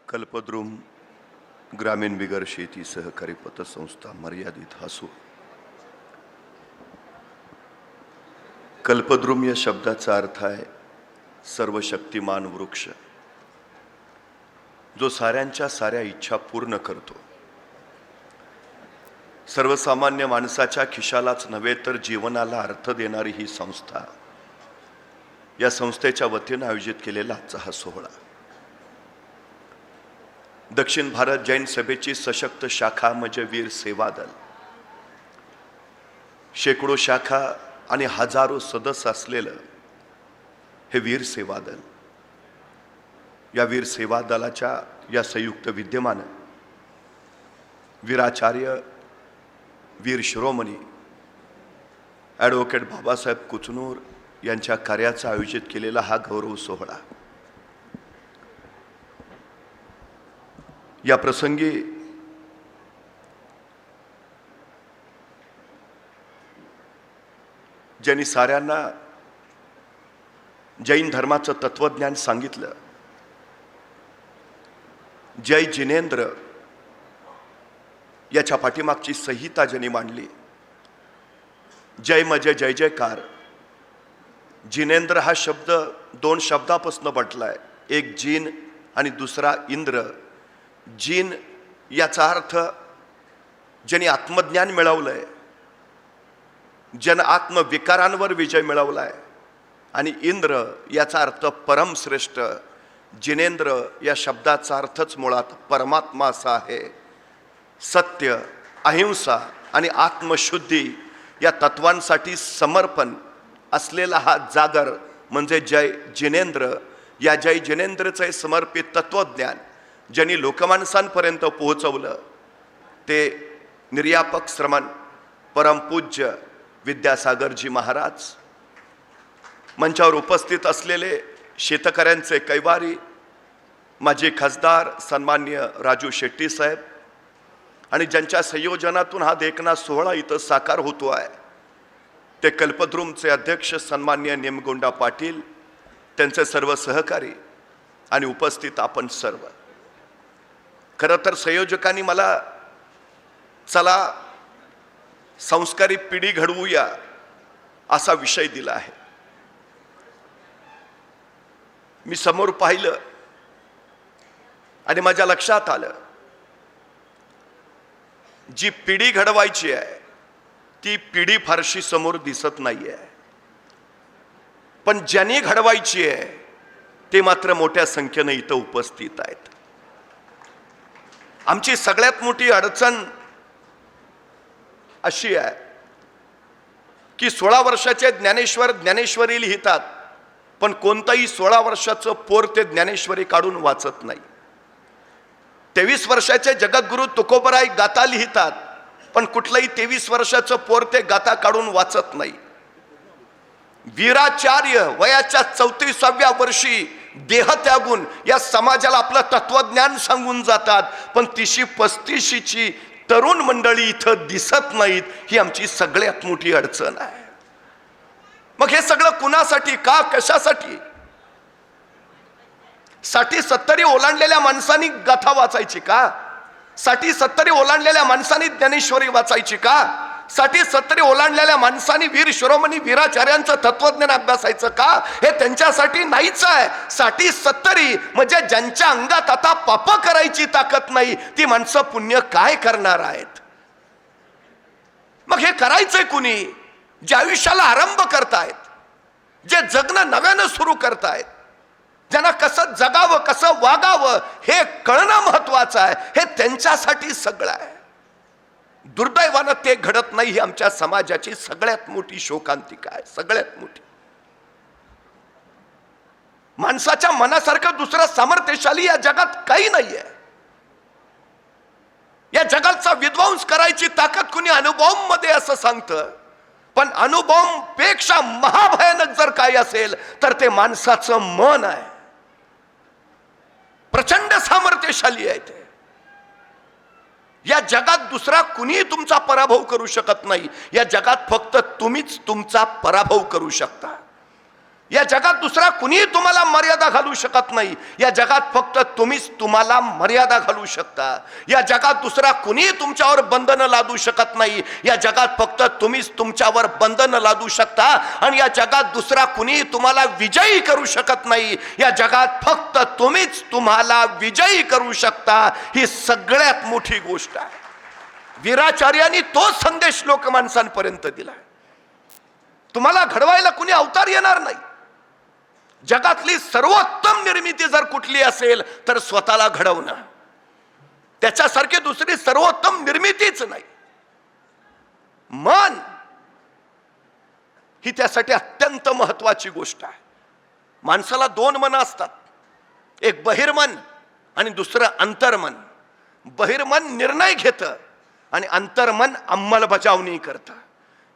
कल्पद्रुम ग्रामीण बिगर शेती सहकारी पतसंस्था मर्यादित हसू. कल्पद्रुम या शब्दाचा अर्थ आहे सर्वशक्तिमान वृक्ष, जो साऱ्यांच्या साऱ्या इच्छा पूर्ण करतो. सर्वसामान्य माणसाच्या खिशालाच नव्हे तर जीवनाला अर्थ देणारी ही संस्था, या संस्थेच्या वतीने आयोजित केलेला आजचा हा सोहळा दक्षिण भारत जैन सभेची सशक्त शाखा म्हणजे वीर सेवा दल. शेकडो शाखा आणि हजारो सदस्य असलेलं हे वीर सेवा दल. या वीर सेवा दलाच्या या संयुक्त विद्यमानं वीराचार्य वीर शिरोमणी ॲडव्होकेट बाबासाहेब कुचनूर यांच्या कार्याचा आयोजित केलेला हा गौरव सोहळा. या प्रसंगी ज्यांनी साऱ्यांना जैन धर्माचं तत्वज्ञान सांगितलं, जय जिनेंद्र याच्या पाठीमागची संहिता ज्यांनी मांडली, जय म्हणजे जय जयकार. जिनेंद्र हा शब्द दोन शब्दापासून बनलाय, एक जिन आणि दुसरा इंद्र. जिन याचा अर्थ ज्यांनी आत्मज्ञान मिळवलंय, ज्यानं आत्मविकारांवर विजय मिळवलाय, आणि इंद्र याचा अर्थ परमश्रेष्ठ. जिनेंद्र या शब्दाचा अर्थच मुळात परमात्मा असा आहे. सत्य, अहिंसा आणि आत्मशुद्धी या तत्वांसाठी समर्पण असलेला हा जागर म्हणजे जय जिनेंद्र. या जय जिनेंद्रचे समर्पित तत्वज्ञान ज्यांनी लोकमानसांपर्यंत पोहोचवलं ते निर्यापक श्रमण परमपूज्य विद्यासागरजी महाराज. मंचावर उपस्थित असलेले शेतकऱ्यांचे कैवारी माजी खासदार सन्मान्य राजू शेट्टी साहेब, आणि ज्यांच्या संयोजनातून हा देखणा सोहळा इथं साकार होतो आहे ते कल्पद्रुमचे अध्यक्ष सन्मान्य निमगोंडा पाटील, त्यांचे सर्व सहकारी आणि उपस्थित आपण सर्व. खरं तर संयोजकांनी मला चला संस्कारी पिढी घडवूया असा विषय दिला आहे. मी समोर पाहिलं आणि माझ्या लक्षात आलं, जी पिढी घडवायची आहे ती पिढी फारशी समोर दिसत नाहीये, पण ज्यांनी घडवायची आहे ते मात्र मोठ्या संख्येने इथं उपस्थित आहेत. आमची सगळ्यात मोठी अडचण अशी आहे की 16 वर्षाचे ज्ञानेश्वर ज्ञानेश्वरी लिहितात, पण कोणतंही 16 वर्षाचं पोर ते ज्ञानेश्वरी काढून वाचत नाही. 23 वर्षाचे जगद्गुरु तुकोबराय गाथा लिहितात, पण कुठलंही 23 वर्षाचं पोर ते गाथा काढून वाचत नाही. वीराचार्य वयाच्या 34व्या वर्षी देह त्यागून या समाजाला आपलं तत्वज्ञान सांगून जातात, पण 30-35ची तरुण मंडळी इथं दिसत नाहीत. ही आमची सगळ्यात मोठी अडचण आहे. मग हे सगळं कुणासाठी, का, कशासाठी? 60-70 ओलांडलेल्या माणसांनी गाथा वाचायची का? 60-70 ओलांडलेल्या माणसांनी ज्ञानेश्वरी वाचायची का? 60-70 ओलांडलेल्या माणसांनी वीर शिरोमणी वीराचार्यांचं तत्वज्ञान अभ्यासायचं का? हे त्यांच्यासाठी नाहीच आहे. 60-70 म्हणजे ज्यांच्या अंगात आता पाप करायची ताकद नाही, ती माणसं पुण्य काय करणार आहेत? मग हे करायचंय कुणी? जे आयुष्याला आरंभ करतायत, जे जगणं नव्यानं सुरू करतायत, ज्यांना कसं जगावं कसं वागावं हे कळणं महत्वाचं आहे. हे त्यांच्यासाठी सगळं आहे. दुर्दैवानं ते घडत नाही. ही आमच्या समाजाची सगळ्यात मोठी शोकांतिका आहे. सगळ्यात मोठी. माणसाच्या मनासारखं दुसरं सामर्थ्यशाली या जगात काही नाहीये. या जगाचा विध्वंस करायची ताकद कुणी अणुबॉम्बमध्ये असं सांगतं, पण अणुबॉम्बपेक्षा महाभयानक जर काही असेल तर ते माणसाचं मन आहे. प्रचंड सामर्थ्यशाली आहे ते. या जगात दुसरा कुणी तुमचा पराभव करू शकत नाही. या जगात फक्त तुम्हीच तुमचा पराभव करू शकता. या जगात दुसरा कुणीही तुम्हाला मर्यादा घालू शकत नाही. या जगात फक्त तुम्हीच तुम्हाला मर्यादा घालू शकता. या जगात दुसरा कुणीही तुमच्यावर बंधनं लादू शकत नाही. या जगात फक्त तुम्हीच तुमच्यावर बंधनं लादू शकता. आणि या जगात दुसरा कुणीही तुम्हाला विजयी करू शकत नाही. या जगात फक्त तुम्हीच तुम्हाला विजयी करू शकता. ही सगळ्यात मोठी गोष्ट आहे. वीराचार्यांनी तो संदेश लोकमानसांपर्यंत दिला. तुम्हाला घडवायला कुणी अवतार येणार नाही. जगातली सर्वोत्तम निर्मिती जर कुठली असेल तर स्वतःला घडवणं. त्याच्यासारखी दुसरी सर्वोत्तम निर्मितीच नाही. मन ही त्यासाठी अत्यंत महत्वाची गोष्ट आहे. माणसाला दोन मन असतात, एक बहिर्मन आणि दुसरं अंतर्मन. बहिर्मन निर्णय घेतं आणि अंतर्मन अंमलबजावणी करतं.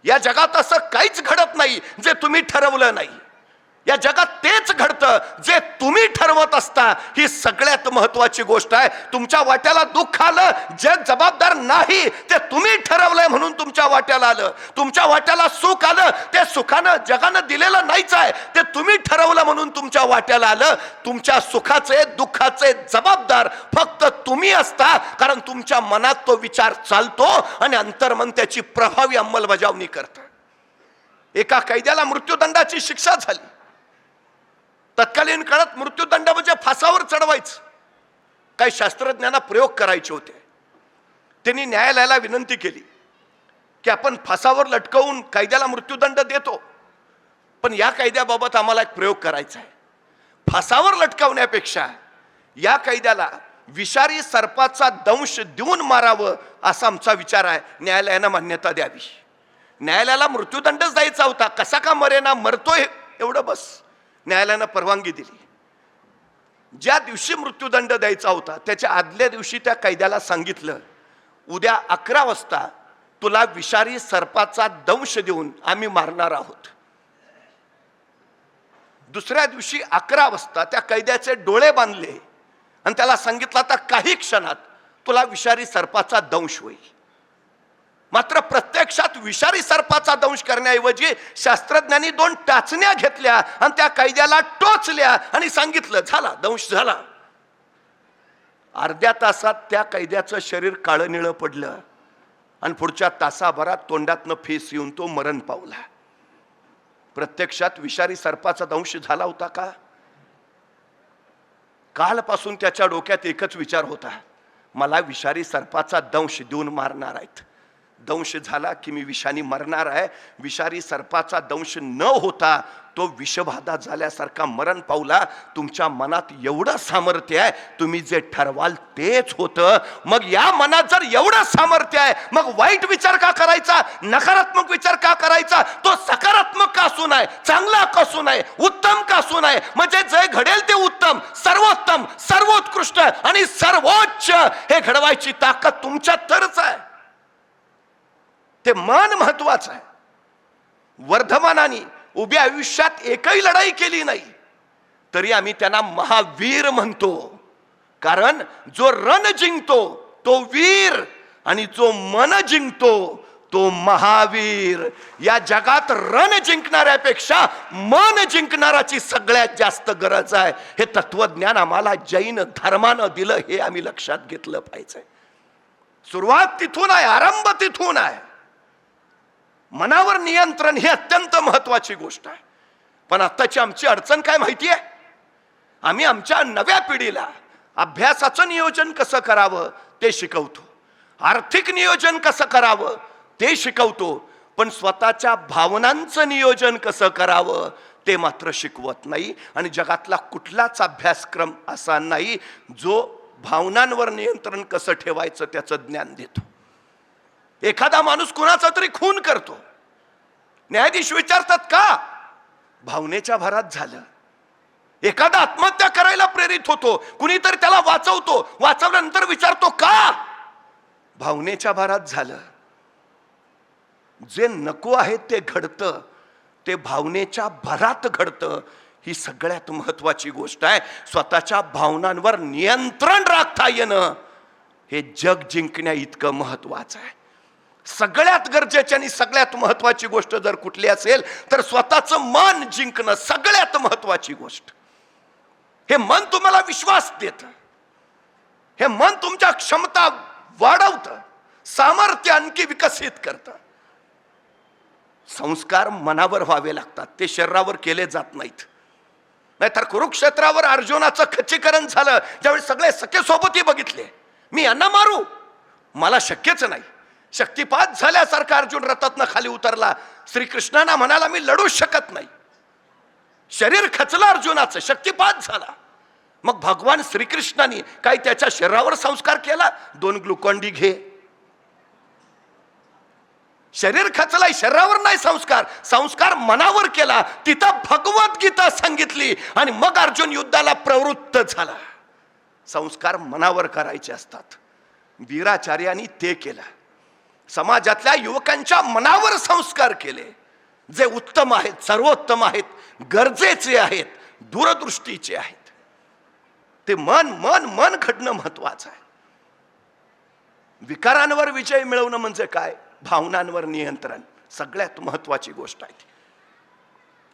या जगात असं काहीच घडत नाही जे तुम्ही ठरवलं नाही. या जगात तेच घडतं जे तुम्ही ठरवत असता. ही सगळ्यात महत्वाची गोष्ट आहे. तुमच्या वाट्याला दुःख आलं, जे जबाबदार नाही ते तुम्ही ठरवलंय म्हणून तुमच्या वाट्याला आलं. तुमच्या वाट्याला सुख आलं, ते सुखानं जगानं दिलेलं नाहीच आहे, ते तुम्ही ठरवलं म्हणून तुमच्या वाट्याला आलं. तुमच्या सुखाचे दुःखाचे जबाबदार फक्त तुम्ही असता, कारण तुमच्या मनात तो विचार चालतो आणि अंतर्मन त्याची प्रभावी अंमलबजावणी करतं. एका कैद्याला मृत्यूदंडाची शिक्षा झाली. तत्कालीन काळात मृत्यूदंड म्हणजे फासावर चढवायचं. काही शास्त्रज्ञांना प्रयोग करायचे होते. त्यांनी न्यायालयाला विनंती केली की आपण फासावर लटकवून कैद्याला मृत्यूदंड देतो, पण या कैद्याबाबत आम्हाला एक प्रयोग करायचा आहे. फासावर लटकवण्यापेक्षा या कैद्याला विषारी सर्पाचा दंश देऊन मारावं असा आमचा विचार आहे. न्यायालयानं मान्यता द्यावी. न्यायालयाला मृत्यूदंडच द्यायचा होता, कसा का मरेना, मरतोय एवढं बस. न्यायालयानं परवानगी दिली. ज्या दिवशी मृत्यूदंड द्यायचा होता त्याच्या आदल्या दिवशी त्या कैद्याला सांगितलं, उद्या 11 वाजता तुला विषारी सर्पाचा दंश देऊन आम्ही मारणार आहोत. दुसऱ्या दिवशी 11 वाजता त्या कैद्याचे डोळे बांधले आणि त्याला सांगितलं, आता काही क्षणात तुला विषारी सर्पाचा दंश होईल. मात्र प्रत्यक्षात विषारी सर्पाचा दंश करण्याऐवजी शास्त्रज्ञांनी 2 टाचण्या घेतल्या आणि त्या कैद्याला टोचल्या आणि सांगितलं, झाला दंश झाला. अर्ध्या तासात त्या कैद्याचं शरीर काळं निळं पडलं आणि पुढच्या तासाभरात तोंडातनं फेस येऊन तो मरण पावला. प्रत्यक्षात विषारी सर्पाचा दंश झाला होता का? कालपासून त्याच्या डोक्यात एकच विचार होता, मला विषारी सर्पाचा दंश देऊन मारणार आहेत. दंश झाला की मी विषाने मरणार आहे. विषारी सर्पाचा दंश न होता तो विषबाधा झाल्यासारखा मरण पावला. तुमच्या मनात एवढं सामर्थ्य आहे, तुम्ही जे ठरवाल तेच होतं. मग या मनात जर एवढं सामर्थ्य आहे, मग वाईट विचार का करायचा, नकारात्मक विचार का करायचा? तो सकारात्मक का असू नये, चांगला का असू नये, उत्तम का असू नये. म्हणजे जे घडेल ते उत्तम, सर्वोत्तम, सर्वोत्कृष्ट आणि सर्वोच्च हे घडवायची ताकद तुमच्यात तरच आहे. ते मन महत्वाचं आहे. वर्धमानाने उभ्या आयुष्यात एकही लढाई केली नाही तरी आम्ही त्यांना महावीर म्हणतो. कारण जो रण जिंकतो तो वीर आणि जो मन जिंकतो तो महावीर. या जगात रण जिंकणाऱ्यापेक्षा मन जिंकणाराची सगळ्यात जास्त गरज आहे. हे तत्वज्ञान आम्हाला जैन धर्मानं दिलं, हे आम्ही लक्षात घेतलं पाहिजे. सुरुवात तिथून आहे, आरंभ तिथून आहे. मनावर नियंत्रण ही अत्यंत महत्वाची गोष्ट आहे. पण आत्ताची आमची अडचण काय माहिती आहे? आम्ही आमच्या नव्या पिढीला अभ्यासाचं नियोजन कसं करावं ते शिकवतो, आर्थिक नियोजन कसं करावं ते शिकवतो, पण स्वतःच्या भावनांचं नियोजन कसं करावं ते मात्र शिकवत नाही. आणि जगातला कुठलाच अभ्यासक्रम असा नाही जो भावनांवर नियंत्रण कसं ठेवायचं त्याचं ज्ञान देतो. एखादा माणूस कुणाचा तरी खून करतो, न्यायाधीश विचारतात का? भावनेच्या भरात झालं. एखादा आत्महत्या करायला प्रेरित होतो, कुणीतरी त्याला वाचवतो, वाचवल्यानंतर विचारतो का? भावनेच्या भरात झालं. जे नको आहे ते घडतं, ते भावनेच्या भरात घडतं. ही सगळ्यात महत्वाची गोष्ट आहे. स्वतःच्या भावनांवर नियंत्रण राखता येणं हे जग जिंकण्या इतकं महत्वाचं आहे. सगळ्यात गरजेची आणि सगळ्यात महत्वाची गोष्ट जर कुठली असेल तर स्वतःचं मन जिंकणं सगळ्यात महत्वाची गोष्ट. हे मन तुम्हाला विश्वास देतं, हे मन तुमच्या क्षमता वाढवतं, सामर्थ्य आणखी विकसित करतं. संस्कार मनावर व्हावे लागतात, ते शरीरावर केले जात नाहीत. नाहीतर कुरुक्षेत्रावर अर्जुनाचं खच्चीकरण झालं, ज्यावेळी सगळे सखे सोबतही बघितले, मी यांना मारू, मला शक्यच नाही. शक्तिपात झाल्यासारखा अर्जुन रथातनं खाली उतरला. श्रीकृष्णांना म्हणाला मी लढूच शकत नाही. शरीर खचलं अर्जुनाचं, शक्तिपात झाला. मग भगवान श्रीकृष्णांनी काय त्याच्या शरीरावर संस्कार केला, 2 ग्लुकॉन-डी घे. शरीर खचलाय, शरीरावर नाही संस्कार, संस्कार मनावर केला. तिथं भगवद्गीता सांगितली आणि मग अर्जुन युद्धाला प्रवृत्त झाला. संस्कार मनावर करायचे असतात. वीराचार्यांनी ते केलं. समाजातल्या युवकांच्या मनावर संस्कार केले, जे उत्तम आहेत, सर्वोत्तम आहेत, गरजेचे आहेत, दूरदृष्टीचे आहेत. ते मन मन मन घडणं महत्वाचं आहे. विकारांवर विजय मिळवणं म्हणजे काय? भावनांवर नियंत्रण सगळ्यात महत्वाची गोष्ट आहे.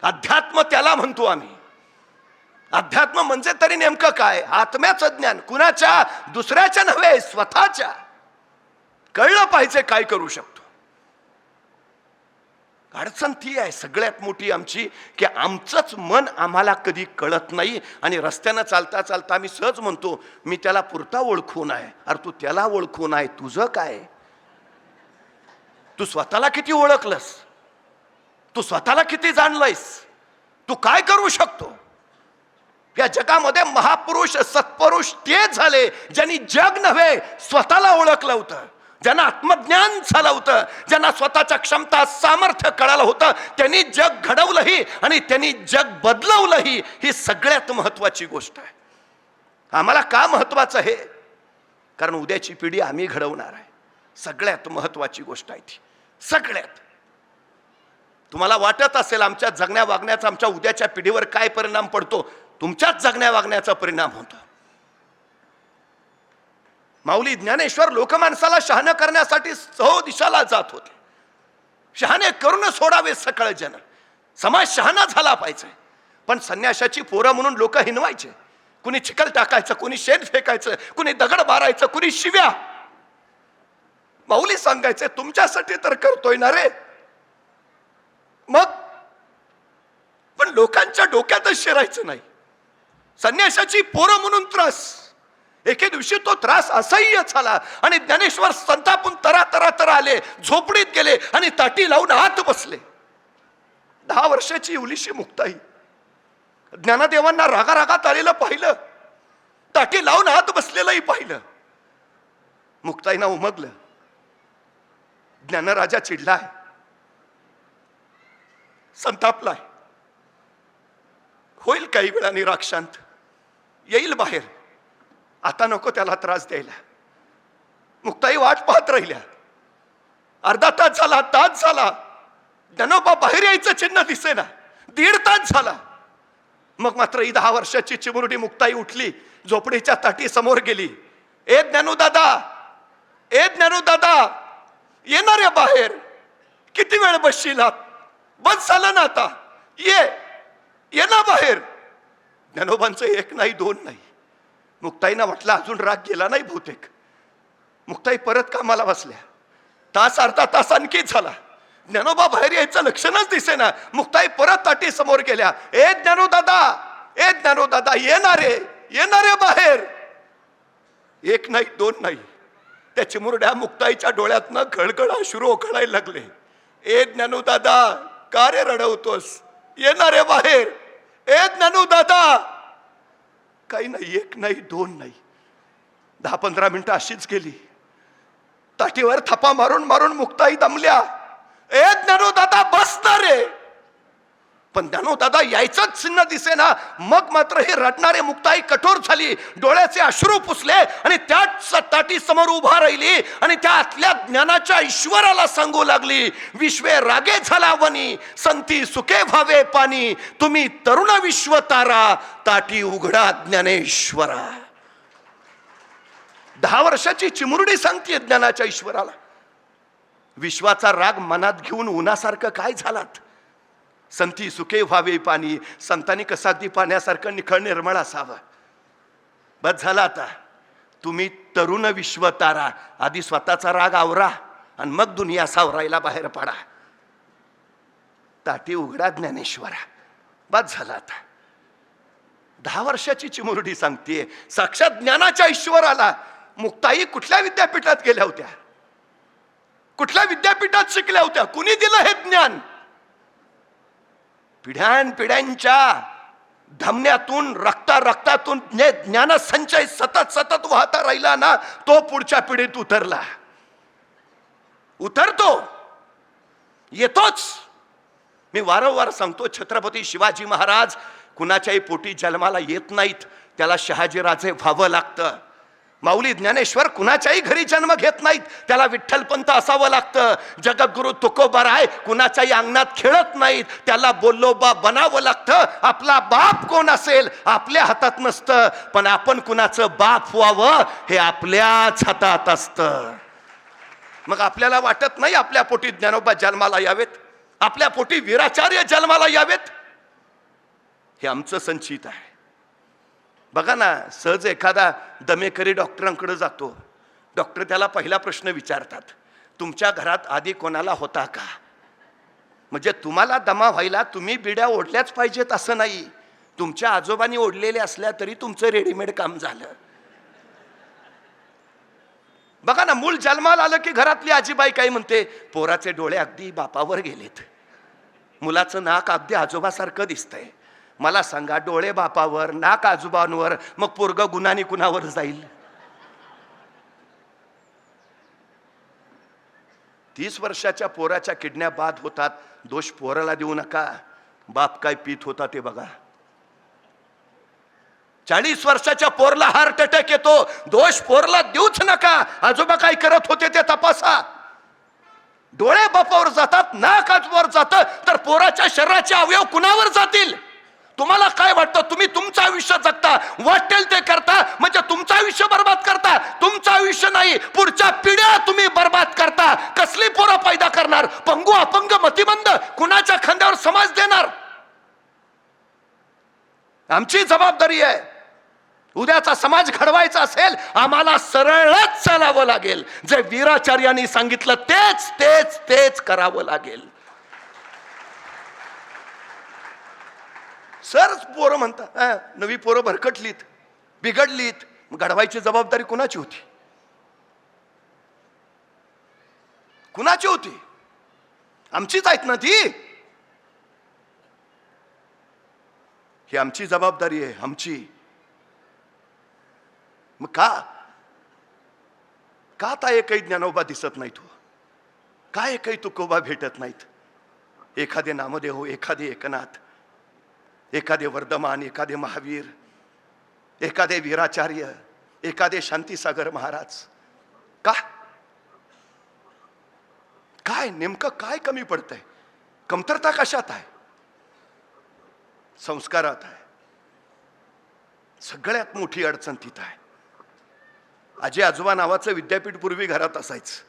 अध्यात्म त्याला म्हणतो आम्ही. अध्यात्म म्हणजे तरी नेमकं काय? आत्म्याचं ज्ञान. कुणाच्या? दुसऱ्याच्या नव्हे, स्वतःच्या. कळलं पाहिजे काय करू शकतो. अडचण ती आहे सगळ्यात मोठी आमची, की आमचंच मन आम्हाला कधी कळत नाही. आणि रस्त्यानं चालता चालता आम्ही सहज म्हणतो मी त्याला पुरता ओळखून आहे. अरे तू त्याला ओळखून आहे, तुझं काय? तू स्वतःला किती ओळखलंस? तू स्वतःला किती जाणलंयस? तू काय करू शकतो? या जगामध्ये महापुरुष सत्पुरुष ते झाले ज्यांनी जग नव्हे स्वतःला ओळखलं होतं, ज्यांना आत्मज्ञान झालं होतं, ज्यांना स्वतःच्या क्षमता सामर्थ्य कळालं होतं. त्यांनी जग घडवलंही आणि त्यांनी जग बदलवलंही. ही सगळ्यात महत्वाची गोष्ट आहे. आम्हाला का महत्वाचं आहे? कारण उद्याची पिढी आम्ही घडवणार आहे. सगळ्यात महत्वाची गोष्ट आहे ती. सगळ्यात. तुम्हाला वाटत असेल आमच्या जगण्या वागण्याचा आमच्या उद्याच्या पिढीवर काय परिणाम पडतो? तुमच्याच जगण्या वागण्याचा परिणाम होतो. माऊली ज्ञानेश्वर लोकमानसाला शहाणं करण्यासाठी सहो दिशाला जात होते. शहाणे करून सोडावे सकळ जन. समाज शहाणा झाला पाहिजे. पण संन्याशाची पोरं म्हणून लोक हिनवायचे. कुणी चिखल टाकायचं, कुणी शेण फेकायचं, कुणी दगड मारायचं, कुणी शिव्या. माऊली सांगायचे तुमच्यासाठी तर करतोय ना रे. मग पण लोकांच्या डोक्यातच शिरायचं नाही. संन्याशाची पोरं म्हणून त्रास. एके दिवशी तो त्रास असह्य झाला आणि ज्ञानेश्वर संतापून तरा आले, झोपडीत गेले आणि ताटी लावून आत बसले. 10 वर्षाची इवलीशी मुक्ताई ज्ञानदेवांना रागारागात आलेलं पाहिलं, ताटी लावून आत बसलेलंही पाहिलं. मुक्ताईना उमगलं. ज्ञानराजा चिडलाय, संतापलाय. होईल काही वेळाने राक्षांत, येईल बाहेर. आता नको त्याला त्रास द्यायला. मुक्ताई वाट पाहत राहिल्या. अर्धा तास झाला, तास झाला, ज्ञानोबा बाहेर यायचं चिन्ह दिसेना. 1.5 तास झाला. मग मात्र ही 10 वर्षाची चिमुरडी मुक्ताई उठली, झोपडीच्या ताटी समोर गेली. ए ज्ञानू दादा, ए ज्ञानू दादा, येणार आहे बाहेर. किती वेळ बसशीलात? बस झालं ना आता, ये ना बाहेर. ज्ञानोबांचं 1 नाही 2 नाही. मुक्ताईना वाटलं अजून राग गेला नाही बहुतेक. मुक्ताई परत कामाला बसल्या. तास अर्धा तास आणखी झाला. ज्ञानोबा बाहेर यायचं लक्षणच दिसेना. मुक्ताई परत ताटी समोर गेल्या. ए ज्ञानू दादा, ए ज्ञानू दादा, येणारे बाहेर. 1 नाही 2 नाही. त्या चिमुरड्या मुक्ताईच्या डोळ्यातनं गळगळ अश्रू ओघळायला लागले. ए ज्ञानू दादा, का रे रडवतोस? येणारे बाहेर. ए ज्ञानू दादा. काही नाही, 1 नाही 2 नाही. 10-15 मिनिटं अशीच गेली. ताटीवर थपा मारून मारून मुक्ताई दमल्या. ए ज्ञानू दादा, बसणार रे. पण ज्ञानू दादा यायचंच चिन्ह दिसेना. मग मात्र हे रडणारे मुक्ताई कठोर झाली. डोळ्याचे अश्रू पुसले आणि त्याच ताटी समोर उभा राहिली आणि त्या आतल्या ज्ञानाच्या ईश्वराला सांगू लागली, विश्वे रागे झाला वनी, संती सुखे व्हावे पाणी, तुम्ही तरुण विश्व तारा, ताटी उघडा ज्ञानेश्वरा. 10 वर्षाची चिमुरडी सांगते ज्ञानाच्या ईश्वराला. विश्वाचा राग मनात घेऊन उन्हासारखं काय झालात? संती सुखे व्हावे पाणी, संतांनी कसा अगदी पाण्यासारखं निखळ निर्मळ असावं. बस झाला आता. तुम्ही तरुण विश्वतारा, आधी स्वतःचा राग आवरा आणि मग दुनिया सावरायला बाहेर पडा. ताटी उघडा ज्ञानेश्वरा. बस झाला आता. 10 वर्षाची चिमुरडी सांगतेय साक्षात ज्ञानाच्या ईश्वराला. मुक्ताई कुठल्या विद्यापीठात गेल्या होत्या? कुठल्या विद्यापीठात शिकल्या होत्या? कुणी दिलं हे ज्ञान? पिढ्यांच्या धमन्यातून रक्तातून ज्ञान संचय सतत वाहता राहिला ना, तो पुढच्या पिढीत उतरतो, येतोच. मी वारंवार सांगतो, छत्रपती शिवाजी महाराज कुणाच्याही पोटी जन्माला येत नाहीत, त्याला शहाजीराजे व्हावं लागतं. माऊली ज्ञानेश्वर कुणाच्याही घरी जन्म घेत नाहीत, त्याला विठ्ठलपंत असावं लागतं. जगद्गुरु तुकोबाराय कुणाच्याही अंगणात खेळत नाहीत, त्याला बोल्लोबा बनावं लागतं. आपला बाप कोण असेल आपल्या हातात नसतं, पण आपण कुणाचं बाप व्हावं हे आपल्याच हातात असतं. मग आपल्याला वाटत नाही आपल्या पोटी ज्ञानोबा जन्माला यावेत, आपल्या पोटी वीराचार्य जन्माला यावेत? हे आमचं संचित आहे. बघा ना, सहज एखादा दमेकरी डॉक्टरांकडे जातो. डॉक्टर त्याला पहिला प्रश्न विचारतात, तुमच्या घरात आधी कोणाला होता का? म्हणजे तुम्हाला दमा व्हायला तुम्ही बिड्या ओढल्याच पाहिजेत असं नाही. तुमच्या आजोबांनी ओढलेल्या असल्या तरी तुमचं रेडीमेड काम झालं. बघा ना, मूल जन्माला आलं की घरातली आजीबाई काय म्हणते, पोराचे डोळे अगदी बापावर गेलेत, मुलाचं नाक अगदी आजोबासारखं दिसतंय. मला सांगा, डोळे बापावर नाक आजोबांवर, मग पोरग गुन्हाने कुणावर जाईल? 30 वर्षाच्या पोराच्या किडन्या बाद होतात, दोष पोराला देऊ नका. बाप काय पीत होता ते बघा. 40 वर्षाच्या पोरला हार्ट अटॅक येतो, दोष पोरला देऊच नका. आजोबा काय करत होते ते तपासा. डोळे बापावर जातात, नाक आजोबावर जातं, तर पोराच्या शरीराचे अवयव कुणावर जातील? तुम्हाला काय वाटतं? तुम्ही तुमचं आयुष्य जगता, वाटेल ते करता, म्हणजे तुमचं आयुष्य बर्बाद करता. तुमचं आयुष्य नाही, पुढच्या पिढ्या तुम्ही बर्बाद करता. कसली पोरं पैदा करणार? पंगू, अपंग, मतिमंद कुणाच्या खांद्यावर समाज देणार? आमची जबाबदारी आहे. उद्याचा समाज घडवायचा असेल, आम्हाला सरळच चालावं लागेल. जे वीराचार्यांनी सांगितलं तेच तेच तेच करावं लागेल. सरच पोरं म्हणतात, नवी पोरं भरकटलीत, बिघडलीत. घडवायची जबाबदारी कुणाची होती? कुणाची होती? आमचीच आहेत ना ती. ही आमची जबाबदारी आहे, आमची. मग का आता एकही ज्ञानोबा दिसत नाहीत? का एकही तुकोबा भेटत नाहीत? एखादे नामदेव, एखादे एकनाथ, एखादे वर्धमान, एखादे महावीर, एखादे वीराचार्य, एखादे शांतीसागर महाराज. का? काय नेमकं काय कमी पडतंय? कमतरता कशात आहे? संस्कारात आहे. सगळ्यात मोठी अडचण तिथं आहे. आजी आजोबा नावाचं विद्यापीठ पूर्वी घरात असायचं.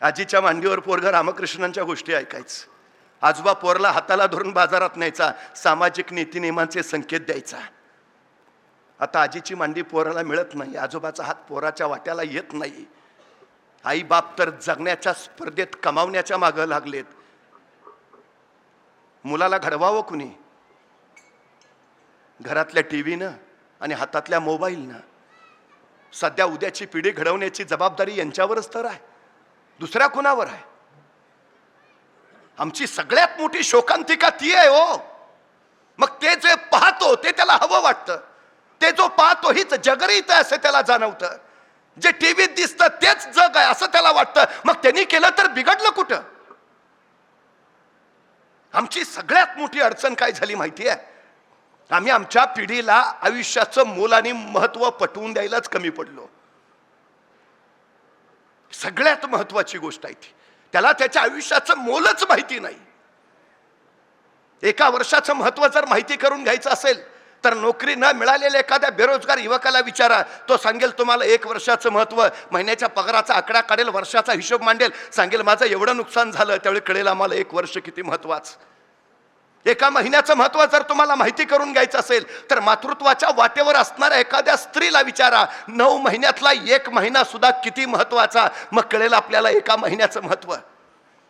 आजीच्या मांडीवर पोरग रामकृष्णांच्या गोष्टी ऐकायचं. आजोबा पोरला हाताला धरून बाजारात न्यायचा, सामाजिक नीतिनियमांचे संकेत द्यायचा. आता आजीची मांडी पोराला मिळत नाही, आजोबाचा हात पोराच्या वाट्याला येत नाही. आई बाप तर जगण्याच्या स्पर्धेत कमावण्याच्या मागे लागलेत. मुलाला घडवावं कुणी? घरातल्या टीव्हीनं आणि हातातल्या मोबाईलनं. सध्या उद्याची पिढी घडवण्याची जबाबदारी यांच्यावरच तर आहे, दुसऱ्या कुणावर आहे? आमची सगळ्यात मोठी शोकांतिका ती आहे हो. मग ते जे पाहतो ते त्याला हवं वाटतं, ते जो पाहतो हीच जगरीत आहे असं त्याला जाणवतं. जे टीव्हीत दिसतं तेच जग आहे असं त्याला वाटतं. मग त्यांनी केलं तर बिघडलं कुठं? आमची सगळ्यात मोठी अडचण काय झाली माहिती आहे? आम्ही आमच्या पिढीला आयुष्याचं मोल आणि महत्व पटवून द्यायलाच कमी पडलो. सगळ्यात महत्वाची गोष्ट आहे ती, त्याला त्याच्या आयुष्याचं मोलच माहिती नाही. एका वर्षाचं महत्व जर माहिती करून घ्यायचं असेल तर नोकरी न मिळालेल्या एखाद्या बेरोजगार युवकाला विचारा, तो सांगेल तुम्हाला 1 वर्षाचं महत्व, महिन्याच्या पगाराचा आकडा काढेल, वर्षाचा हिशोब मांडेल, सांगेल माझं एवढं नुकसान झालं, त्यावेळी कळेल आम्हाला 1 वर्ष किती महत्वाचं. एका महिन्याचं महत्व जर तुम्हाला माहिती करून घ्यायचं असेल तर मातृत्वाच्या वाटेवर असणाऱ्या एखाद्या स्त्रीला विचारा, 9 महिन्यातला 1 महिना सुद्धा किती महत्वाचा, मग कळेल आपल्याला एका महिन्याचं महत्व.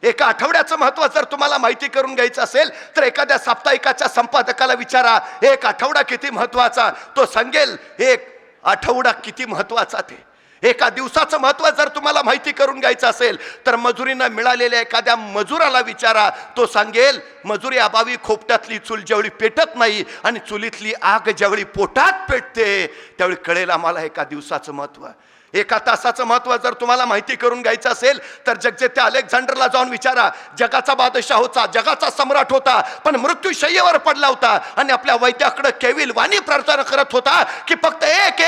एका आठवड्याचं महत्व जर तुम्हाला माहिती करून घ्यायचं असेल तर एखाद्या साप्ताहिकाच्या संपादकाला विचारा, 1 आठवडा किती महत्वाचा, तो सांगेल 1 आठवडा किती महत्वाचा ते. एका दिवसाचं महत्व जर तुम्हाला माहिती करून घ्यायचं असेल तर मजुरीनं मिळालेल्या एखाद्या मजुराला विचारा, तो सांगेल मजुरी अभावी खोपट्यातली चूल ज्यावेळी पेटत नाही आणि चुलीतली आग ज्यावेळी पोटात पेटते त्यावेळी कळेल आम्हाला एका दिवसाचं महत्व. एका तासाचं महत्व जर तुम्हाला माहिती करून घ्यायचं असेल तर जगजेते अलेक्झांडरला जाऊन विचारा, जगाचा बादशाह होता, जगाचा सम्राट होता, पण मृत्यूशय्येवर पडला होता आणि आपल्या वैद्याकडे केविलवाणी प्रार्थना करत होता की फक्त एक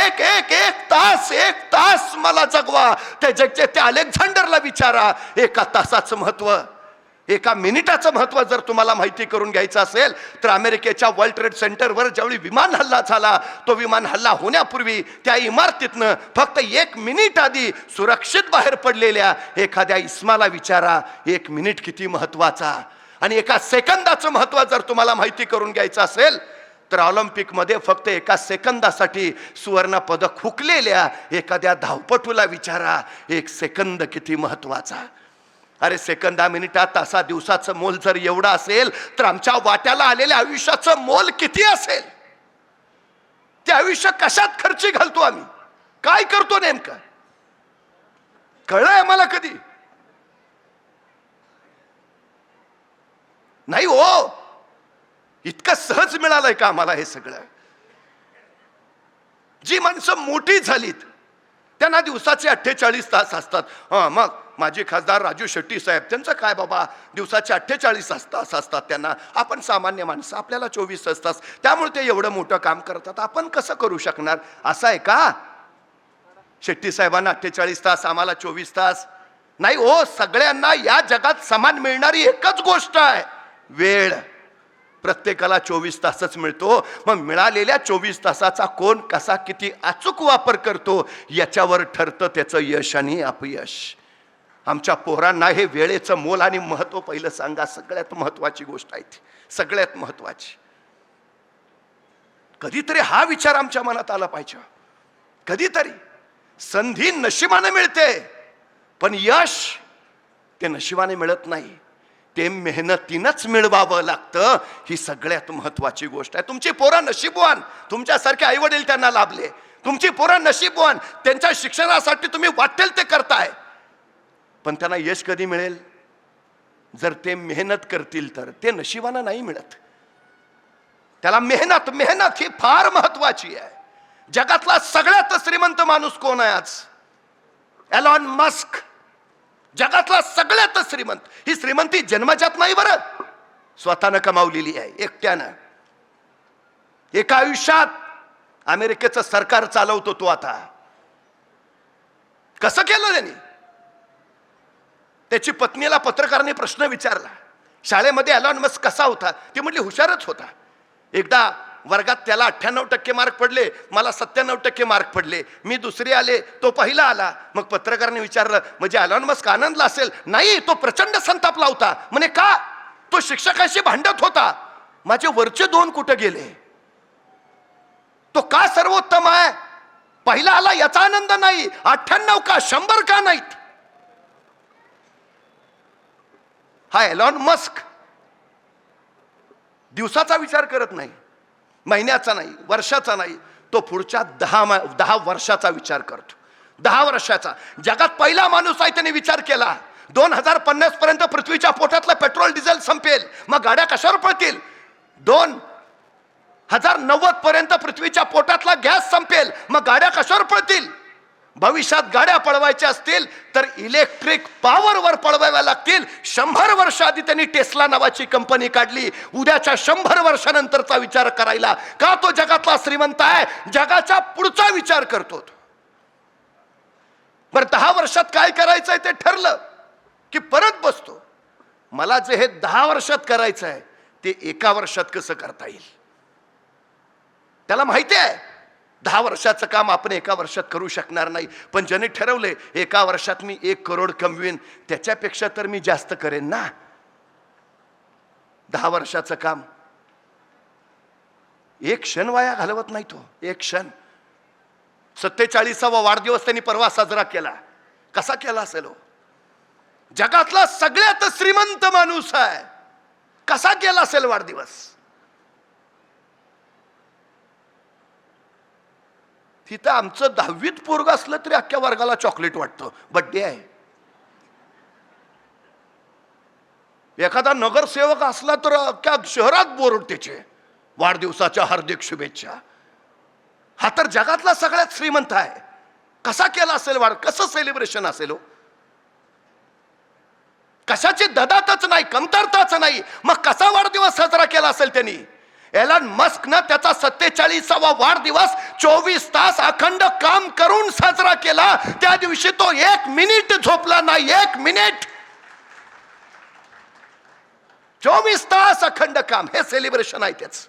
तास मला जगवा. त्या जगजेते अलेक्झांडरला विचारा, एका तासाचं महत्व, एका मिनिटाचं महत्व जर तुम्हाला माहिती करून घ्यायचं असेल तर अमेरिकेच्या वर्ल्ड ट्रेड सेंटरवर ज्यावेळी विमान हल्ला झाला, तो विमान हल्ला होण्यापूर्वी त्या इमारतीतनं फक्त 1 मिनिट आधी सुरक्षित बाहेर पडलेल्या एखाद्या इस्माला विचारा, 1 मिनिट किती महत्वाचा. आणि एका सेकंदाचं महत्व जर तुम्हाला माहिती करून घ्यायचं असेल तर ऑलिम्पिकमध्ये फक्त एका सेकंदासाठी सुवर्ण पदक हुकलेल्या एखाद्या धावपटूला विचारा, 1 सेकंद किती महत्वाचा. अरे सेकंदा, मिनिटा, तासा, दिवसाचं मोल जर एवढं असेल तर आमच्या वाट्याला आलेल्या आयुष्याचं मोल किती असेल. ते आयुष्य कशात खर्ची घालतो आम्ही, काय करतो नेमकं, कळलंय आम्हाला कधी नाही हो. इतकं सहज मिळालंय का आम्हाला हे सगळं. जी माणसं मोठी झालीत त्यांना दिवसाचे 48 तास असतात. मग माजी खासदार राजू शेट्टी साहेब, त्यांचं काय बाबा, दिवसाचे 48 तास असतात त्यांना. आपण सामान्य माणसं, आपल्याला 24 तास, त्यामुळे ते एवढं मोठं काम करतात. आपण कसं करू शकणार, असं आहे का. शेट्टी साहेबांना 48 तास, आम्हाला 24 तास नाही हो. सगळ्यांना या जगात समान मिळणारी एकच गोष्ट आहे, वेळ. प्रत्येकाला 24 तासच मिळतो. मग मिळालेल्या 24 तासाचा कोण कसा किती अचूक वापर करतो याच्यावर ठरतं त्याचं यश आणि अपयश. आमच्या पोरांना हे वेळेचं मोल आणि महत्व पहिलं सांगा. सगळ्यात महत्वाची गोष्ट आहे ती, सगळ्यात महत्वाची. कधीतरी हा विचार आमच्या मनात आला पाहिजे. कधीतरी संधी नशिबाने मिळते पण यश ते नशिबाने मिळत नाही, ते मेहनतीनंच मिळवावं लागतं. ही सगळ्यात महत्वाची गोष्ट आहे. तुमची पोरं नशीबवान, तुमच्यासारखे आई वडील त्यांना लाभले. तुमची पोरं नशीबवान, त्यांच्या शिक्षणासाठी तुम्ही वाटेल ते करताय. पण त्यांना यश कधी मिळेल, जर ते मेहनत करतील तर. ते नशिबानं नाही मिळत. त्याला मेहनत ही फार महत्वाची आहे. जगातला सगळ्यात श्रीमंत माणूस कोण आहे आज, एलॉन मस्क. जगातला सगळ्यात श्रीमंत. ही श्रीमंती जन्मजात नाही बरं, स्वतःनं कमावलेली आहे, एकट्यानं. एका आयुष्यात अमेरिकेचं सरकार चालवतो तो. आता कसं केलं त्यांनी. त्याची पत्नीला पत्रकारांनी प्रश्न विचारला, शाळेमध्ये एलॉन मस्क कसा होता. ती म्हटली हुशारच होता. एकदा वर्गात त्याला 98% मार्क पडले, मला 97% मार्क पडले. मी दुसरी आले, तो पहिला आला. मग पत्रकारांनी विचारलं, म्हणजे एलॉन मस्क आनंदला असेल. नाही, तो प्रचंड संतापला होता. म्हणे का, तो शिक्षकांशी भांडत होता. माझे वरचे 2 कुठे गेले. तो का सर्वोत्तम आहे, पहिला आला याचा आनंद नाही, 98 का 100 का नाहीत. हा एलॉन मस्क दिवसाचा विचार करत नाही, महिन्याचा नाही, वर्षाचा नाही. तो पुढच्या 10 वर्षाचा विचार करतो. 10 वर्षाचा. जगात पहिला माणूस आहे त्याने विचार केला 2050 पर्यंत पृथ्वीच्या पोटातलं पेट्रोल डिझेल संपेल, मग गाड्या कशावर पळतील. 2090 पर्यंत पृथ्वीच्या पोटातला गॅस संपेल, मग गाड्या कशावर पळतील. भविष्यात गाड्या पळवायच्या असतील तर इलेक्ट्रिक पॉवरवर पळवाव्या लागतील. 100 वर्ष आधी त्यांनी टेस्ला नावाची कंपनी काढली. उद्याच्या 100 वर्षानंतरचा विचार करायला. का, तो जगातला श्रीमंत आहे, जगाच्या पुढचा विचार करतो. बरं 10 वर्षात काय करायचंय ते ठरलं की परत बसतो, मला जे हे 10 वर्षात करायचं आहे ते 1 वर्षात कसं करता येईल. त्याला माहिती आहे 10 वर्षाचं काम आपण एका वर्षात करू शकणार नाही, पण ज्याने ठरवले एका वर्षात मी 1 करोड कमवीन, त्याच्यापेक्षा तर मी जास्त करेन ना. 10 वर्षाचं काम एक क्षण वाया घालवत नाही तो, एक क्षण. 47वा वाढदिवस त्यांनी परवा साजरा केला. कसा केला असेल हो? जगातला सगळ्यात श्रीमंत माणूस आहे, कसा केला असेल वाढदिवस? तिथं आमचं 10वीत पोरग असलं तरी अख्ख्या वर्गाला चॉकलेट वाटतं, बड्डे आहे. एखादा नगरसेवक असला तर अख्ख्या शहरात बोर्ड त्याचे वाढदिवसाच्या हार्दिक शुभेच्छा. हा तर जगातला सगळ्यात श्रीमंत आहे, कसा केला असेल कसं सेलिब्रेशन असेल हो? कशाची ददातच नाही, कमतरताच नाही, मग कसा वाढदिवस साजरा केला असेल त्यांनी? एलन मस्क न त्याचा 47वा वाढदिवस 24 तास अखंड काम करून साजरा केला. त्या दिवशी तो 1 मिनिट झोपला नाही, 1 मिनिट. 24 तास अखंड काम, हे सेलिब्रेशन आहे त्याच.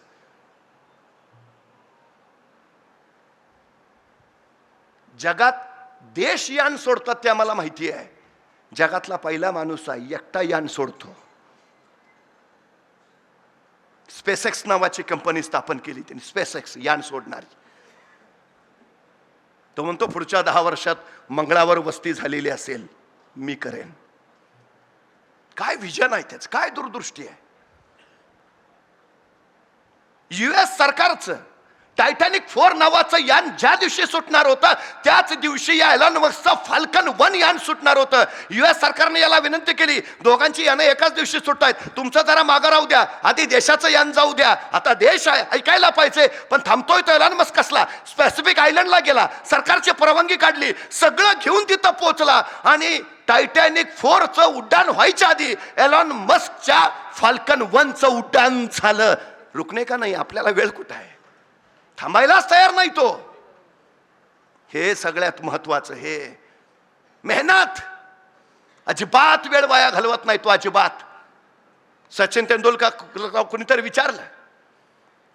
जगात देश यान सोडतात ते आम्हाला माहिती आहे. जगातला पहिला माणूस आहे एकटा यान सोडतो. स्पेसएक्स नावाची कंपनी स्थापन केली त्यांनी, स्पेसएक्स यान सोडणारी. तो म्हणतो पुढच्या 10 वर्षात मंगळावर वस्ती झालेली असेल, मी करेन. काय विजन आहे त्याच, काय दूरदृष्टी आहे. US सरकारचं टायटॅनिक 4 नावाचं यान ज्या दिवशी सुटणार होतं त्याच दिवशी या एलॉन मस्कचं फाल्कन 1 यान सुटणार होतं. US सरकारने याला विनंती केली, दोघांची यानं एकाच दिवशी सुटतायत, तुमचं जरा मागं राहू द्या, आधी देशाचं यान जाऊ द्या. आता देश आहे, ऐकायला पाहिजे, पण थांबतोय तो एलॉन मस्क कसला? स्पेसिफिक आयलंडला गेला, सरकारची परवानगी काढली, सगळं घेऊन तिथं पोहोचला आणि टायटॅनिक 4चं उड्डाण व्हायच्या आधी एलॉन मस्कच्या फाल्कन 1चं उड्डाण झालं. रुकणे का नाही, आपल्याला वेळ कुठं आहे, थांबायलाच तयार नाही तो. हे सगळ्यात महत्वाचं, हे मेहनत. अजिबात वेळ वाया घालवत नाही तो, अजिबात. सचिन तेंडुलकर कुणीतरी विचारलं,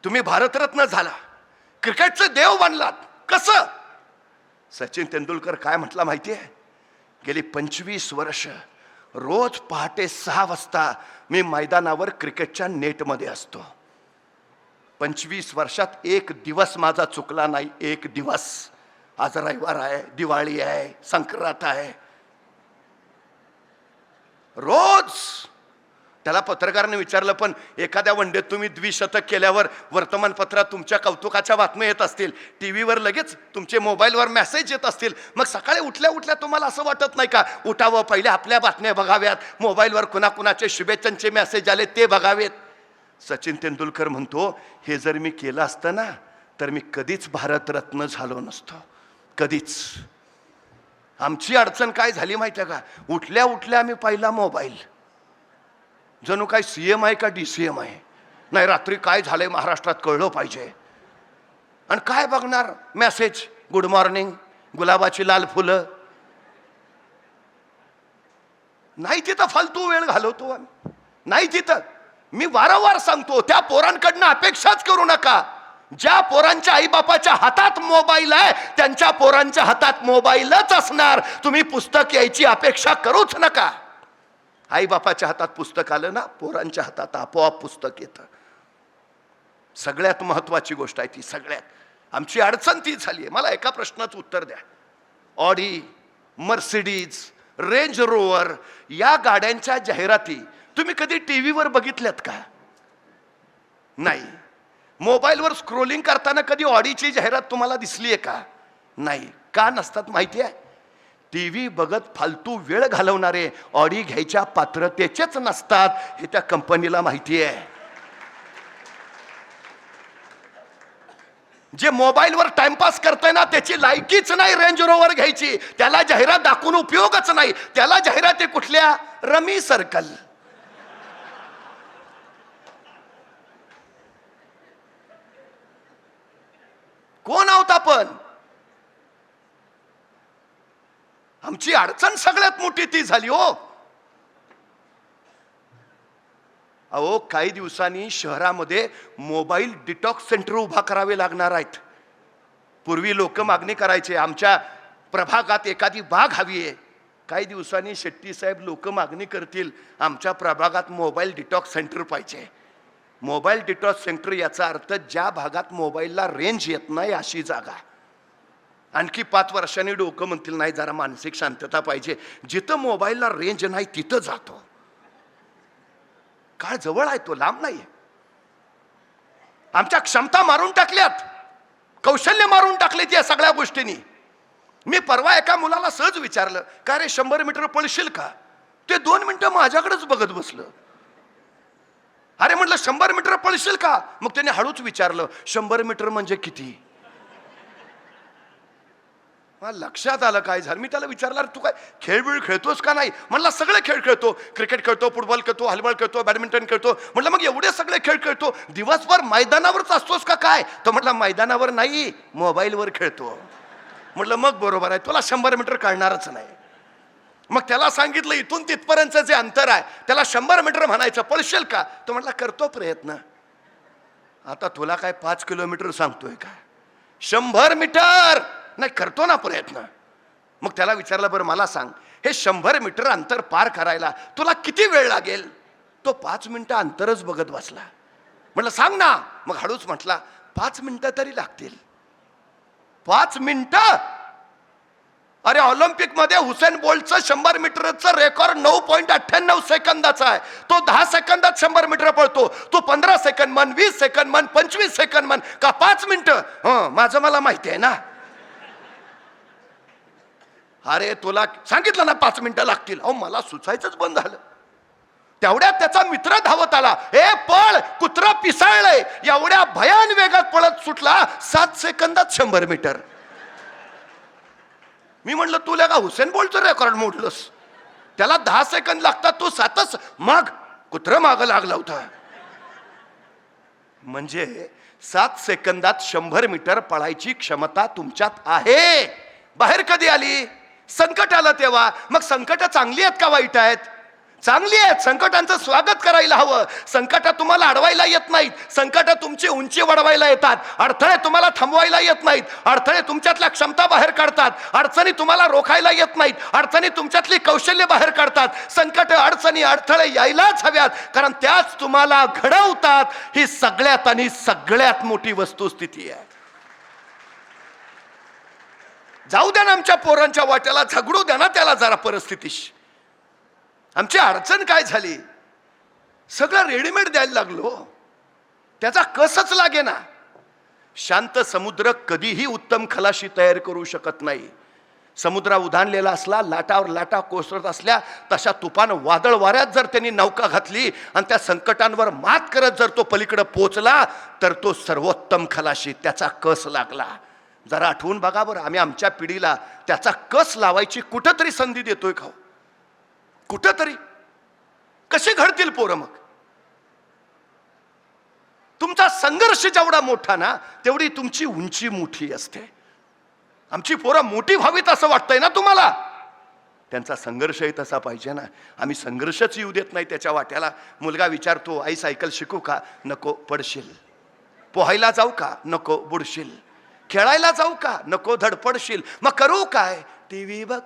तुम्ही भारतरत्न झाला, क्रिकेटचं देव बनलात, कसं? सचिन तेंडुलकर काय म्हटलं माहिती आहे? गेली 25 वर्ष रोज पहाटे 6 वाजता मी मैदानावर क्रिकेटच्या नेटमध्ये असतो. 25 वर्षात 1 दिवस माझा चुकला नाही, 1 दिवस. आज रविवार आहे, दिवाळी आहे, संक्रांत आहे. रोज. त्याला पत्रकाराने विचारलं, पण एखाद्या वनडेत तुम्ही 200 केल्यावर वर्तमानपत्रात तुमच्या कौतुकाच्या बातम्या येत असतील, टीव्हीवर लगेच तुमचे मोबाईलवर मेसेज येत असतील, मग सकाळी उठल्या उठल्या तुम्हाला असं वाटत नाही का उठावं, पहिले आपल्या बातम्या बघाव्यात, मोबाईलवर कुणाकुणाचे शुभेच्छांचे मेसेज आले ते बघावेत? सचिन तेंडुलकर म्हणतो, हे जर मी केलं असतं ना तर मी कधीच भारतरत्न झालो नसतो, कधीच. आमची अडचण काय झाली माहिती आहे का? उठल्या उठल्या आम्ही पहिला मोबाईल, जणू काय CM आहे का DCM आहे. नाही, रात्री काय झालंय महाराष्ट्रात कळलं पाहिजे. आणि काय बघणार मेसेज, गुड मॉर्निंग, गुलाबाची लाल फुलं. नाही तिथं फालतू वेळ घालवतो आम्ही, नाही तिथं. मी वारंवार सांगतो, त्या पोरांकडनं अपेक्षाच करू नका. ज्या पोरांच्या आईबापाच्या हातात मोबाईल आहे त्यांच्या पोरांच्या हातात मोबाईलच असणार. तुम्ही पुस्तक यायची अपेक्षा करूच नका. आईबापाच्या हातात पुस्तक आलं ना, पोरांच्या हातात आपोआप पुस्तक येतं. सगळ्यात महत्वाची गोष्ट आहे ती. सगळ्यात आमची अडचण ती झाली आहे. मला एका प्रश्नाचं उत्तर द्या. ऑडी, मर्सिडीज, रेंज रोवर या गाड्यांच्या जाहिराती तुम्ही कधी टीव्हीवर बघितल्यात का? नाही. मोबाईलवर स्क्रोलिंग करताना कधी ऑडीची जाहिरात तुम्हाला दिसली आहे का? नाही. का नसतात माहिती आहे? टीव्ही बघत फालतू वेळ घालवणारे ऑडी घ्यायच्या पात्रतेचेच नसतात, हे त्या कंपनीला माहिती आहे. जे मोबाईलवर टाइमपास करतोय ना त्याची लायकीच नाही रेंज रोवर घ्यायची, त्याला जाहिरात दाखवून उपयोगच नाही. त्याला जाहिराती कुठल्या? Rummy circle. कोण आहोत आपण? आमची अडचण सगळ्यात मोठी ती झाली हो. अहो काही दिवसांनी शहरामध्ये मोबाईल डिटॉक्स सेंटर उभा करावे लागणार आहेत. पूर्वी लोक मागणी करायचे आमच्या प्रभागात एखादी बाग हवी आहे. काही दिवसांनी शेट्टी साहेब लोक मागणी करतील आमच्या प्रभागात मोबाईल डिटॉक्स सेंटर पाहिजे. मोबाईल डिटॉक्स सेंटर याचा अर्थ ज्या भागात मोबाईलला रेंज येत नाही अशी जागा. आणखी 5 वर्षांनी डोकं म्हणतील नाही जरा मानसिक शांतता पाहिजे, जिथं मोबाईलला रेंज नाही तिथं जातो. काळ जवळ आहे, तो लांब नाहीये. आमच्या क्षमता मारून टाकल्यात, कौशल्य मारून टाकलेत या सगळ्या गोष्टींनी. मी परवा एका मुलाला सहज विचारलं का रे 100 मीटर पळशील का? ते 2 मिनिटं माझ्याकडेच बघत बसलं. अरे म्हटलं 100 मीटर पळशील का? मग त्याने हळूच विचारलं 100 मीटर म्हणजे किती? मला लक्षात आलं काय झालं. मी त्याला विचारलं तू काय खेळ खेळतोस का नाही? म्हणला सगळे खेळ खेळतो, क्रिकेट खेळतो, फुटबॉल खेळतो, हॉलीबॉल खेळतो, बॅडमिंटन खेळतो. म्हटलं मग एवढे सगळे खेळ खेळतो, दिवसभर मैदानावरच असतोस का काय? तो म्हटला मैदानावर नाही, मोबाईलवर खेळतो. म्हटलं मग बरोबर आहे, तुला 100 मीटर काढणारच नाही. मग त्याला सांगितलं इथून तिथपर्यंत जे अंतर आहे त्याला 100 मीटर म्हणायचं, पळशील का? तो म्हटला करतो प्रयत्न. आता तुला काय 5 किलोमीटर सांगतोय का? 100 मीटर नाही, करतो ना प्रयत्न. मग त्याला विचारलं बरं मला सांग हे 100 मीटर अंतर पार करायला तुला किती वेळ लागेल? तो 5 मिनिटं अंतरच बघत बसला. म्हटलं सांग ना. मग हळूच म्हटला 5 मिनिटं तरी लागतील. 5 मिनिटं? अरे ऑलिम्पिक मध्ये हुसेन बोल्टचं 100 मीटरचं रेकॉर्ड 9.98 सेकंदाचा आहे. तो 10 सेकंदात 100 मीटर पळतो. तो 15 सेकंद म्हण, 20 सेकंद म्हण, 25 सेकंद म्हण का 5 मिनिटं? माझं मला माहिती आहे ना. अरे तुला सांगितलं ना 5 मिनिटं लागतील. अहो मला सुचायचंच बंद झालं. तेवढ्यात त्याचा मित्र धावत आला. ए पळ, कुत्रा पिसाळलंय. एवढ्या भयान वेगात पळत सुटला 7 सेकंदात 100 मीटर. मी म्हणलं तुला का हुसेन बोल्टचं रेकॉर्ड मोडलंस? त्याला 10 सेकंद लागतात, तू 7च. मग कुत्र मागं लागला होता. म्हणजे 7 सेकंदात 100 मीटर पळायची क्षमता तुमच्यात आहे. बाहेर कधी आली? संकट आलं तेव्हा. मग संकट चांगली आहेत का वाईट आहेत? चांगली आहेत. संकटांचं स्वागत करायला हवं. संकट तुम्हाला अडवायला येत नाहीत, संकट तुमची उंची वाढवायला येतात. अडथळे तुम्हाला थांबवायला येत नाहीत, अडथळे तुमच्यातल्या क्षमता बाहेर काढतात. अडचणी तुम्हाला रोखायला येत नाहीत, अडचणी तुमच्यातली कौशल्य बाहेर काढतात. संकट अडचणी अडथळे यायलाच हव्यात, कारण त्याच तुम्हाला घडवतात. ही सगळ्यात आणि सगळ्यात मोठी वस्तुस्थिती आहे. जाऊ द्या ना आमच्या पोरांच्या वाट्याला, झगडू द्या ना त्याला जरा परिस्थितीशी. आमची अडचण काय झाली? सगळं रेडीमेड द्यायला लागलो, त्याचा कसच लागे ना. शांत समुद्र कधीही उत्तम खलाशी तयार करू शकत नाही. समुद्र उधाणलेला असला, लाटावर लाटा कोसळत असल्या, तशा तुफान वादळ वाऱ्यात जर त्यांनी नौका घातली आणि त्या संकटांवर मात करत जर तो पलीकडे पोहोचला तर तो सर्वोत्तम खलाशी. त्याचा कस लागला. जरा आठवून बघा बरं, आम्ही आमच्या पिढीला त्याचा कस लावायची कुठंतरी संधी देतोय का? कुठंतरी. कशी घडतील पोरं? मग तुमचा संघर्ष जेवढा मोठा ना तेवढी तुमची उंची मोठी असते. आमची पोरं मोठी व्हावीत असं वाटतंय ना तुम्हाला? त्यांचा संघर्षही तसा पाहिजे ना. आम्ही संघर्षच येऊ देत नाही त्याच्या वाट्याला. मुलगा विचारतो आई सायकल शिकू का? नको, पडशील. पोहायला जाऊ का? नको, बुडशील. खेळायला जाऊ का? नको, धडपडशील. मग करू काय? टीव्ही बघ.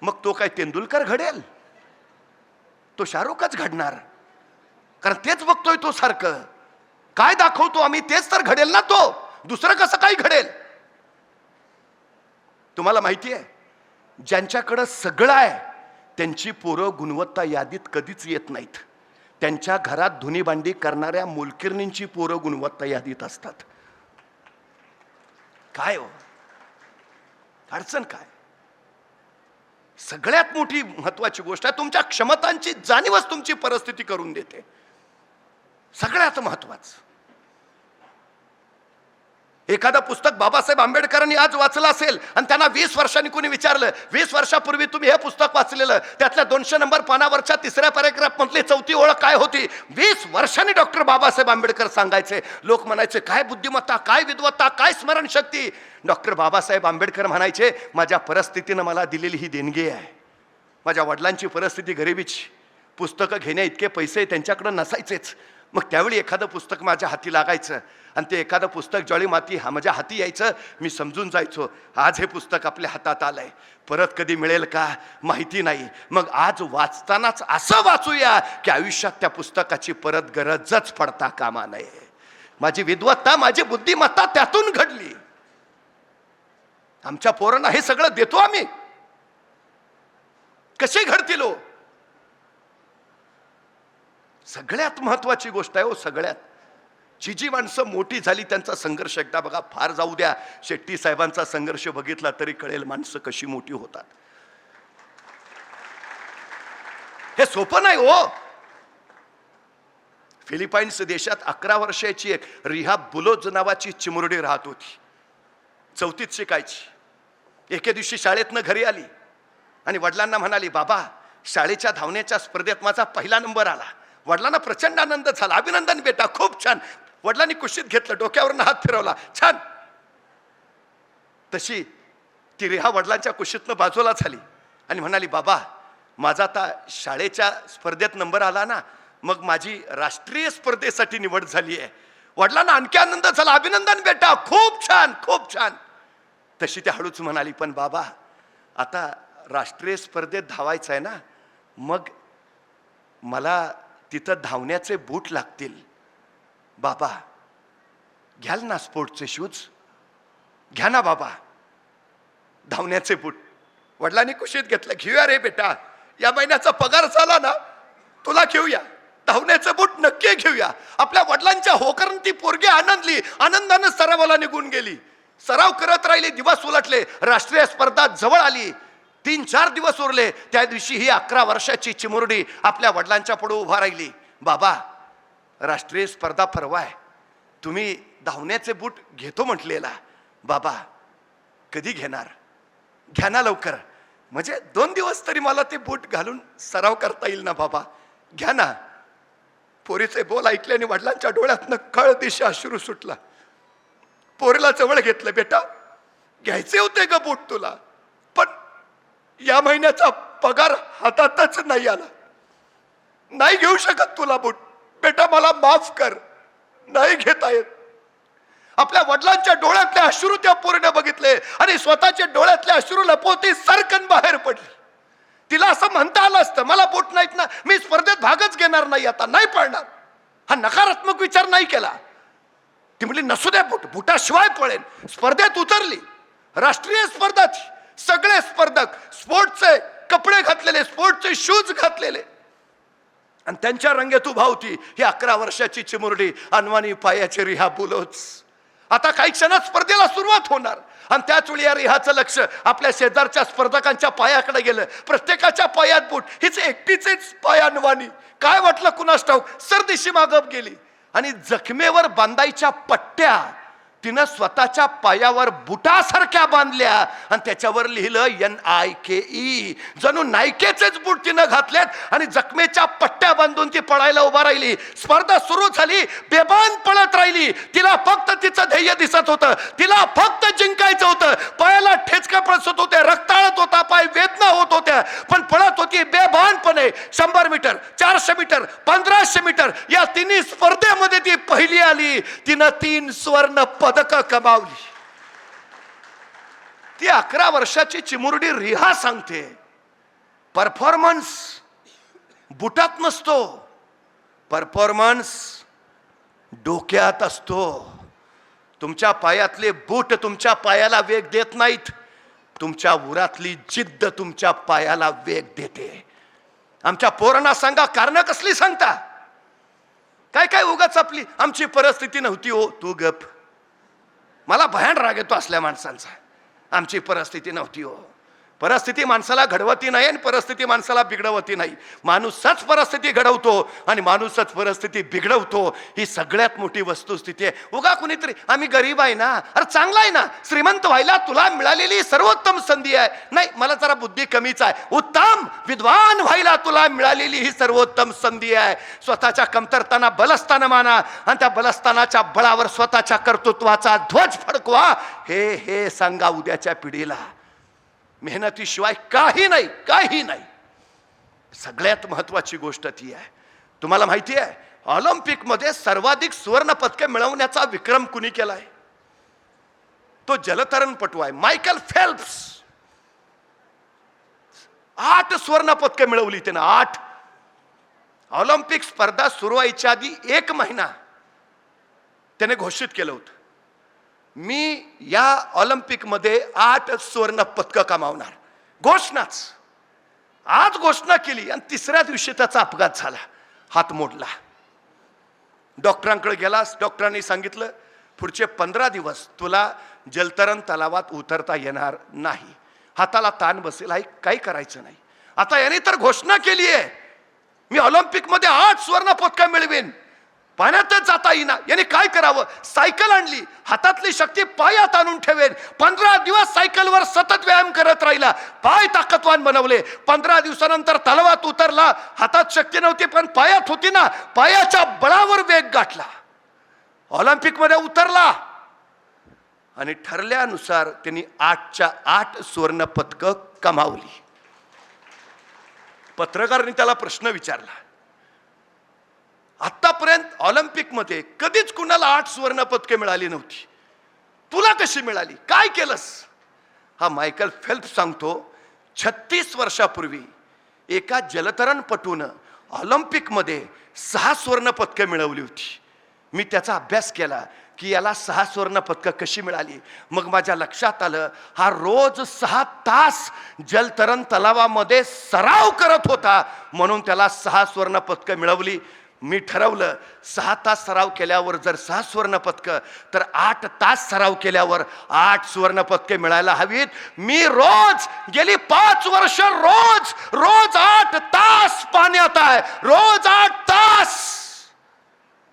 मग तो काय तेंडुलकर घडेल? तो शाहरुखच घडणार, कारण तेच बघतोय तो सारखं. काय दाखवतो आम्ही तेच तर घडेल ना तो. दुसरं कसं काही घडेल? तुम्हाला माहिती आहे ज्यांच्याकडं सगळं आहे त्यांची पोरं गुणवत्ता यादीत कधीच येत नाहीत. त्यांच्या घरात धुनी भांडी करणाऱ्या मोलकिरणींची पोरं गुणवत्ता यादीत असतात. काय हो अडचण काय? सगळ्यात मोठी महत्वाची गोष्ट आहे तुमच्या क्षमतांची जाणीवच तुमची परिस्थिती करून देते. सगळ्यात महत्वाचं. एखादं पुस्तक बाबासाहेब आंबेडकरांनी आज वाचलं असेल आणि त्यांना 20 वर्षांनी कोणी विचारलं 20 वर्षापूर्वी तुम्ही हे पुस्तक वाचलेलं, त्यातल्या 200 नंबर पानावरच्या 3ऱ्या पॅरेग्राफ मधली 4थी ओळ काय होती? 20 वर्षांनी डॉक्टर बाबासाहेब आंबेडकर सांगायचे. लोक म्हणायचे काय बुद्धिमत्ता, काय विद्वत्ता, काय स्मरणशक्ती. डॉक्टर बाबासाहेब आंबेडकर म्हणायचे माझ्या परिस्थितीनं मला दिलेली ही देणगी आहे. माझ्या वडिलांची परिस्थिती गरिबीची, पुस्तकं घेण्या इतके पैसे त्यांच्याकडे नसायचेच. मग त्यावेळी एखादं पुस्तक माझ्या हाती लागायचं आणि ते एखादं पुस्तक ज्वाळी माती माझ्या हाती यायचं, मी समजून जायचो आज हे पुस्तक आपल्या हातात आलंय, परत कधी मिळेल का माहिती नाही. मग आज वाचतानाच असं वाचूया की आयुष्यात त्या पुस्तकाची परत गरजच पडता कामा नये. माझी विद्वत्ता, माझी बुद्धिमत्ता त्यातून घडली. आमच्या पोरांना हे सगळं देतो आम्ही. कसे घडतील हो? सगळ्यात महत्वाची गोष्ट आहे हो, सगळ्यात जी जी माणसं मोठी झाली त्यांचा संघर्ष एकदा बघा. फार जाऊ द्या, शेट्टी साहेबांचा संघर्ष बघितला तरी कळेल माणसं कशी मोठी होतात. हे सोपं नाही हो. फिलिपाईन्स देशात 11 वर्षाची एक रिहा बुलोज नावाची चिमुरडी राहत होती. 4थीत शिकायची. एके दिवशी शाळेतनं घरी आली आणि वडिलांना म्हणाली, बाबा शाळेच्या धावण्याच्या स्पर्धेत माझा पहिला नंबर आला. वडिलांना प्रचंड आनंद झाला. अभिनंदन बेटा, खूप छान. वडिलांनी कुशीत घेतलं, डोक्यावरून हात फिरवला, छान. तशी ती रिहा वडिलांच्या कुशीतनं बाजूला झाली आणि म्हणाली, बाबा माझा आता शाळेच्या स्पर्धेत नंबर आला ना, मग माझी राष्ट्रीय स्पर्धेसाठी निवड झाली आहे. वडिलांना आणखी आनंद झाला, अभिनंदन बेटा, खूप छान खूप छान. तशी ती हळूच म्हणाली, पण बाबा आता राष्ट्रीय स्पर्धेत धावायचं आहे ना, मग मला तिथं धावण्याचे बूट लागतील. बाबा घ्याल ना स्पोर्टचे शूज? घ्या ना बाबा धावण्याचे बूट. वडिलांनी कुशीत घेतलं, घेऊया रे बेटा, या महिन्याचा पगार झाला ना तुला घेऊया, धावण्याचं बूट नक्की घेऊया. आपल्या वडिलांच्या होकाराने ती पोरगी आनंदली, आनंदाने सरावाला निघून गेली. सराव करत राहिली, दिवस उलटले, राष्ट्रीय स्पर्धा जवळ आली. 3-4 दिवस उरले. त्या दिवशी ही 11 वर्षाची चिमुरडी आपल्या वडिलांच्या पुढे उभा राहिली. बाबा राष्ट्रीय स्पर्धा परवा आहे, तुम्ही धावण्याचे बूट घेतो म्हटलेला, बाबा कधी घेणार? घ्या ना लवकर, म्हणजे 2 दिवस तरी मला ते बूट घालून सराव करता येईल ना बाबा, घ्या ना. पोरीचे बोल ऐकल्याने वडिलांच्या डोळ्यातनं कळ दिशा अश्रू सुटला. पोरीला जवळ घेतलं, बेटा घ्यायचे होते का बूट तुला, पण या महिन्याचा पगार हातातच नाही आला, नाही घेऊ शकत तुला बूट, बेटा मला माफ कर, नाही घेता येत. आपल्या वडिलांच्या डोळ्यातले अश्रू त्या पोरीने बघितले आणि स्वतःच्या डोळ्यातले अश्रू लपवती सरकन बाहेर पडली. तिला असं म्हणता आलं असतं, मला बूट नाहीत ना, मी स्पर्धेत भागच घेणार नाही, आता नाही पडणार. हा नकारात्मक विचार नाही केला. ती म्हणली नसू द्या बूट, बुटाशिवाय पळेन. स्पर्धेत उतरली, राष्ट्रीय स्पर्धा, सगळे स्पर्धक स्पोर्टचे कपडे घातलेले, स्पोर्टचे शूज घातलेले आणि त्यांच्या रंगेत उभा होती ही 11 वर्षाची चिमुरडी, अनवाणी पायाची रिहा बुलोज. आता काही क्षणात स्पर्धेला सुरुवात होणार आणि त्याच वेळी या रिहाचं लक्ष आपल्या शेजारच्या स्पर्धकांच्या पायाकडे गेलं. प्रत्येकाच्या पायात बूट, हिच एकटीचेच पाय अनवाणी. काय वाटलं कुणास ठाऊक, सरदिशी मागप गेली आणि जखमेवर बांधायच्या पट्ट्या तिनं स्वतःच्या पायावर बुटासारख्या बांधल्या आणि त्याच्यावर लिहिलं NIKE. जणू नायकेचेच बूट तिनं घातलेत आणि जखमेच्या पट्ट्या बांधून ती पळायला उभा राहिली. स्पर्धा सुरू झाली, बेबान पळत राहिली. तिला फक्त तिचं ध्येय दिसत होतं, तिला फक्त जिंकायचं होतं. पायाला ठेचका पडत होते, रक्ताळत होता पाय, वेदना होत होत्या, पण पळत होती बेभानपणे. 100 मीटर, 400 मीटर, 1500 मीटर या तिन्ही स्पर्धेमध्ये ती पहिली आली. तिनं 3 स्वर्ण पदक कमावली. ती 11 वर्षाची चिमुरडी रिहा सांगते, परफॉर्मन्स बुटात नसतो, परफॉर्मन्स डोक्यात असतो. तुमच्या पायातले बूट तुमच्या पायाला वेग देत नाहीत, तुमच्या उरातली जिद्द तुमच्या पायाला वेग देते. आमच्या पोरांना सांगा, कारण कसली सांगता? काय काय उगाच आपली आमची परिस्थिती नव्हती हो. तू गप. मला भयान राग येतो असल्या माणसांचा. आमची परिस्थिती नव्हती हो. परिस्थिती माणसाला घडवती नाही आणि परिस्थिती माणसाला बिघडवती नाही. माणूसच परिस्थिती घडवतो आणि माणूसच परिस्थिती बिघडवतो. ही सगळ्यात मोठी वस्तुस्थिती आहे. उगा कुणीतरी आम्ही गरीब आहे ना, अरे चांगला आहे ना, श्रीमंत व्हायला तुला मिळालेली सर्वोत्तम संधी आहे. नाही, मला जरा बुद्धी कमीच आहे. उत्तम विद्वान व्हायला तुला मिळालेली ही सर्वोत्तम संधी आहे. स्वतःच्या कमतरताना बलस्थान माना आणि त्या बलस्थानाच्या बळावर स्वतःच्या कर्तृत्वाचा ध्वज फडकवा. हे सांगा उद्याच्या पिढीला. मेहनतीशिवाय काही नाही, काही नाही. सगळ्यात महत्वाची गोष्ट ती आहे, तुम्हाला माहिती आहे ऑलिम्पिकमध्ये सर्वाधिक सुवर्ण पदके मिळवण्याचा विक्रम कुणी केलाय? तो जलतरणपटू आहे मायकल फेल्प्स. 8 सुवर्ण पदके मिळवली त्यानं, 8. ऑलिम्पिक स्पर्धा सुरू व्हायच्या आधी 1 महिना त्याने घोषित केलं होतं, मी या ऑलिम्पिकमध्ये 8 सुवर्ण पदकं कमावणार. घोषणाच. आज घोषणा केली आणि 3ऱ्या दिवशी त्याचा अपघात झाला, हात मोडला. डॉक्टरांकडे गेलास, डॉक्टरांनी सांगितलं पुढचे 15 दिवस तुला जलतरण तलावात उतरता येणार नाही, हाताला ताण बसेल, काही करायचं नाही. आता याने तर घोषणा केली आहे मी ऑलिम्पिकमध्ये 8 सुवर्ण पदकं मिळवेन, पाण्यातच जाता येईना. याने काय करावं? सायकल आणली, हातातली शक्ती पायात आणून ठेवेन. 15 दिवस सायकलवर सतत व्यायाम करत राहिला, पाय ताकदवान बनवले. 15 दिवसानंतर तलावात उतरला, हातात शक्ती नव्हती पण पायात होती ना, पायाच्या बळावर वेग गाठला, ऑलिम्पिकमध्ये उतरला आणि ठरल्यानुसार त्यांनी 8च्या 8 सुवर्ण पदकं कमावली. पत्रकारांनी त्याला प्रश्न विचारला, आतापर्यंत ऑलिम्पिकमध्ये कधीच कुणाला 8 सुवर्ण पदके मिळाली नव्हती, तुला कशी मिळाली, काय केलंस? हा मायकल फेल्प्स सांगतो, 36 वर्षापूर्वी एका जलतरणपटूनं ऑलिम्पिकमध्ये 6 सुवर्ण पदके मिळवली होती. मी त्याचा अभ्यास केला की याला 6 सुवर्ण पदकं कशी मिळाली. मग माझ्या लक्षात आलं, हा रोज 6 तास जलतरण तलावामध्ये सराव करत होता, म्हणून त्याला 6 सुवर्ण पदकं मिळवली. मी ठरवलं 6 तास सराव केल्यावर जर 6 सुवर्ण पदकं, तर 8 तास सराव केल्यावर 8 सुवर्ण पदके मिळायला हवीत. मी रोज गेली 5 वर्ष रोज 8 तास पाण्यात आहे, रोज 8 तास.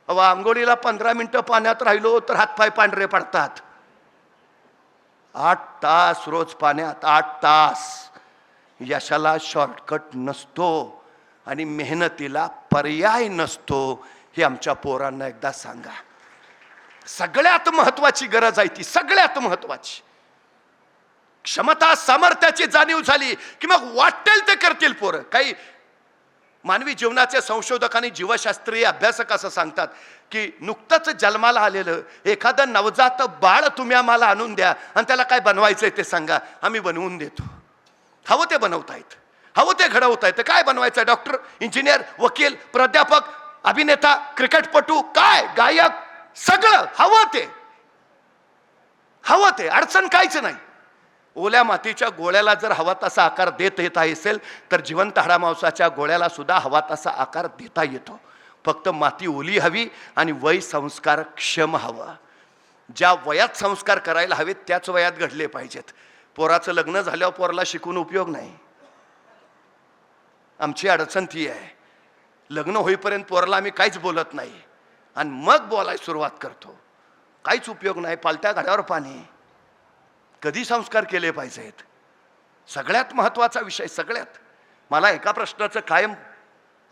आंघोळीला 15 मिनिटं पाण्यात राहिलो तर हातपाय पांढरे पडतात. 8 तास रोज पाण्यात, 8 तास. यशाला शॉर्टकट नसतो आणि मेहनतीला पर्याय नसतो, हे आमच्या पोरांना एकदा सांगा. सगळ्यात महत्वाची गरज आहे ती, सगळ्यात महत्वाची. क्षमता सामर्थ्याची जाणीव झाली की मग वाटेल ते करतील पोरं. काही मानवी जीवनाचे संशोधक आणि जीवशास्त्रीय अभ्यासक असं सांगतात की नुकतंच जन्माला आलेलं एखादं नवजात बाळ तुम्ही आम्हाला आणून द्या आणि त्याला काय बनवायचंय ते सांगा, आम्ही बनवून देतो. हवं ते बनवता येतं, हवं ते घडवता येतं. काय बनवायचं? डॉक्टर, इंजिनियर, वकील, प्राध्यापक, अभिनेता, क्रिकेटपटू, काय गायक, सगळं हवं ते, हवं ते. अडचण काहीच नाही. ओल्या मातीच्या गोळ्याला जर हवा तसा आकार देता येत असेल तर जिवंत हाडामांसाच्या गोळ्याला सुद्धा हवा तसा आकार देता येतो. फक्त माती ओली हवी आणि वय संस्कार क्षम हवा. ज्या वयात संस्कार करायला हवेत त्याच वयात घडले पाहिजेत. पोराचं लग्न झाल्यावर पोराला शिकून उपयोग नाही. आमची अडचण ती आहे, लग्न होईपर्यंत पोराला आम्ही काहीच बोलत नाही आणि मग बोलायला सुरुवात करतो. काहीच उपयोग नाही, पालत्या घड्यावर पाणी. कधी संस्कार केले पाहिजेत? सगळ्यात महत्वाचा विषय. सगळ्यात मला एका प्रश्नाचं कायम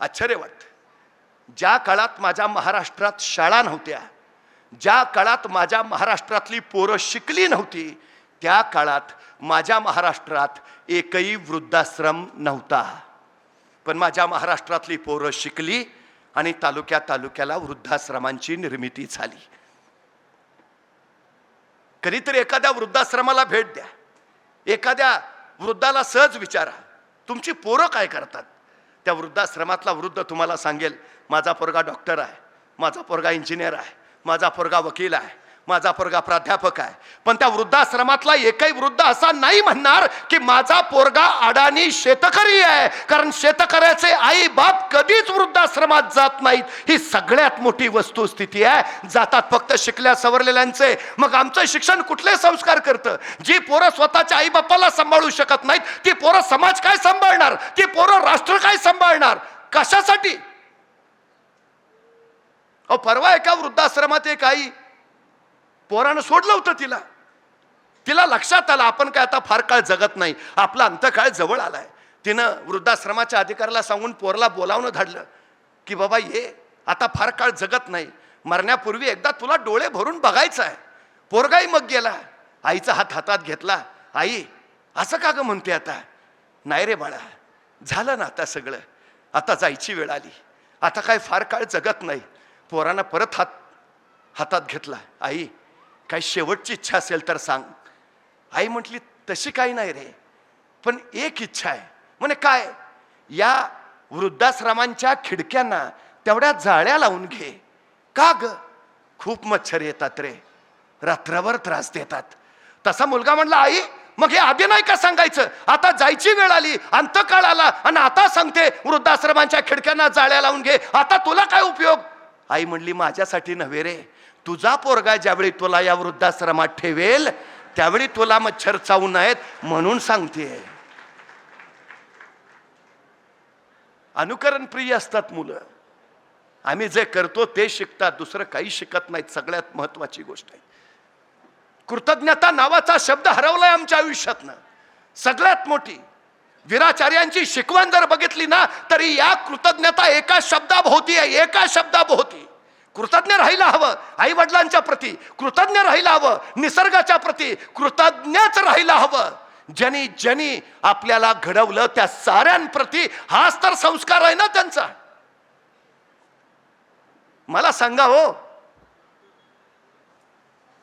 आश्चर्य वाटतं. ज्या काळात माझ्या महाराष्ट्रात शाळा नव्हत्या, ज्या काळात माझ्या महाराष्ट्रातली पोरं शिकली नव्हती, त्या काळात माझ्या महाराष्ट्रात एकही वृद्धाश्रम नव्हता. पण माझ्या महाराष्ट्रातली पोरं शिकली आणि तालुक्याला वृद्धाश्रमांची निर्मिती झाली. कधीतरी एखाद्या वृद्धाश्रमाला भेट द्या, एखाद्या वृद्धाला सहज विचारा तुमची पोरं काय करतात. त्या वृद्धाश्रमातला वृद्ध तुम्हाला सांगेल, माझा पोरगा डॉक्टर आहे, माझा पोरगा इंजिनियर आहे, माझा पोरगा वकील आहे, माझा पोरगा प्राध्यापक आहे. पण त्या वृद्धाश्रमातला एकही वृद्ध असा नाही म्हणणार की माझा पोरगा अडाणी शेतकरी आहे, कारण शेतकऱ्याचे आई बाप कधीच वृद्धाश्रमात जात नाहीत. ही सगळ्यात मोठी वस्तुस्थिती आहे. जातात फक्त शिकल्या सवरलेल्यांचे. मग आमचं शिक्षण कुठले संस्कार करतं? जी पोरं स्वतःच्या आई बापाला सांभाळू शकत नाहीत, ती पोरं समाज काय सांभाळणार? ती पोरं राष्ट्र काय सांभाळणार? कशासाठी? परवा एका वृद्धाश्रमात एक आई, पोरानं सोडलं होतं तिला. तिला लक्षात आलं आपण काय आता फार काळ जगत नाही, आपला अंतकाळ जवळ आलाय. तिनं वृद्धाश्रमाच्या अधिकाऱ्याला सांगून पोरला बोलावणं धाडलं की बाबा ये, आता फार काळ जगत नाही, मरण्यापूर्वी एकदा तुला डोळे भरून बघायचं आहे. पोरगाही मग गेला, आईचा हात हातात घेतला. आई असं का ग म्हणते आता? नाही रे बाळा, झालं ना आता सगळं. आता जायची वेळ आली, आता काय फार काळ जगत नाही. पोरांना परत हातात घेतला. आई, काही शेवटची इच्छा असेल तर सांग. आई म्हटली, तशी काही नाही रे, पण एक इच्छा आहे. म्हणे काय? या वृद्धाश्रमांच्या खिडक्यांना तेवढ्या जाळ्या लावून घे. का ग? खूप मच्छर येतात रे, रात्रभर त्रास देतात. तसा मुलगा म्हणला, आई मग हे आधी नाही का सांगायचं? आता जायची वेळ आली, अंतकाळ आला आणि आता सांगते वृद्धाश्रमांच्या खिडक्यांना जाळ्या लावून घे, आता तुला काय उपयोग? आई म्हणली, माझ्यासाठी नव्हे रे, तुझा पोरगा ज्यावेळी तुला या वृद्धाश्रमात ठेवेल त्यावेळी तुला मच्छर चावू नयेत म्हणून सांगते. अनुकरण प्रिय असतात मुलं. आम्ही जे करतो ते शिकतात, दुसरं काही शिकत नाहीत. सगळ्यात महत्वाची गोष्ट आहे, कृतज्ञता नावाचा शब्द हरवलाय आमच्या आयुष्यातनं. सगळ्यात मोठी वीराचार्यांची शिकवण जर बघितली ना, तरी या कृतज्ञता एका शब्दाभोवती आहे, एका शब्दाभोवती. कृतज्ञ राहायला हवं आई वडिलांच्या प्रती, कृतज्ञ राहायला हवं निसर्गाच्या प्रती, कृतज्ञच राहायला हवं ज्यांनी ज्यांनी आपल्याला घडवलं त्या साऱ्यांप्रती. हाच तर संस्कार आहे ना त्यांचा. मला सांगा हो,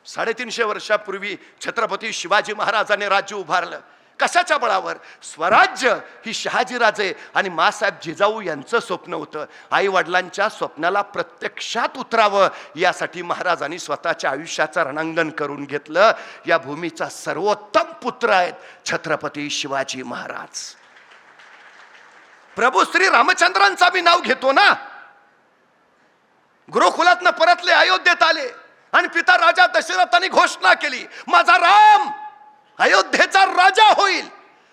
350 वर्षापूर्वी छत्रपती शिवाजी महाराजांनी राज्य उभारलं. कशाच्या बळावर? स्वराज्य ही शहाजीराजे आणि मासाहेब जिजाऊ यांचं स्वप्न होतं. आई वडिलांच्या स्वप्नाला प्रत्यक्षात उतरावं यासाठी महाराजांनी स्वतःच्या आयुष्याचं रणांगण करून घेतलं. या भूमीचा सर्वोत्तम पुत्र आहेत छत्रपती शिवाजी महाराज. प्रभू श्री रामचंद्रांचा मी नाव घेतो ना. गुरुकुलातनं परतले, अयोध्येत आले आणि पिता राजा दशरथांनी घोषणा केली, माझा राम अयोध्येचा राजा होईल.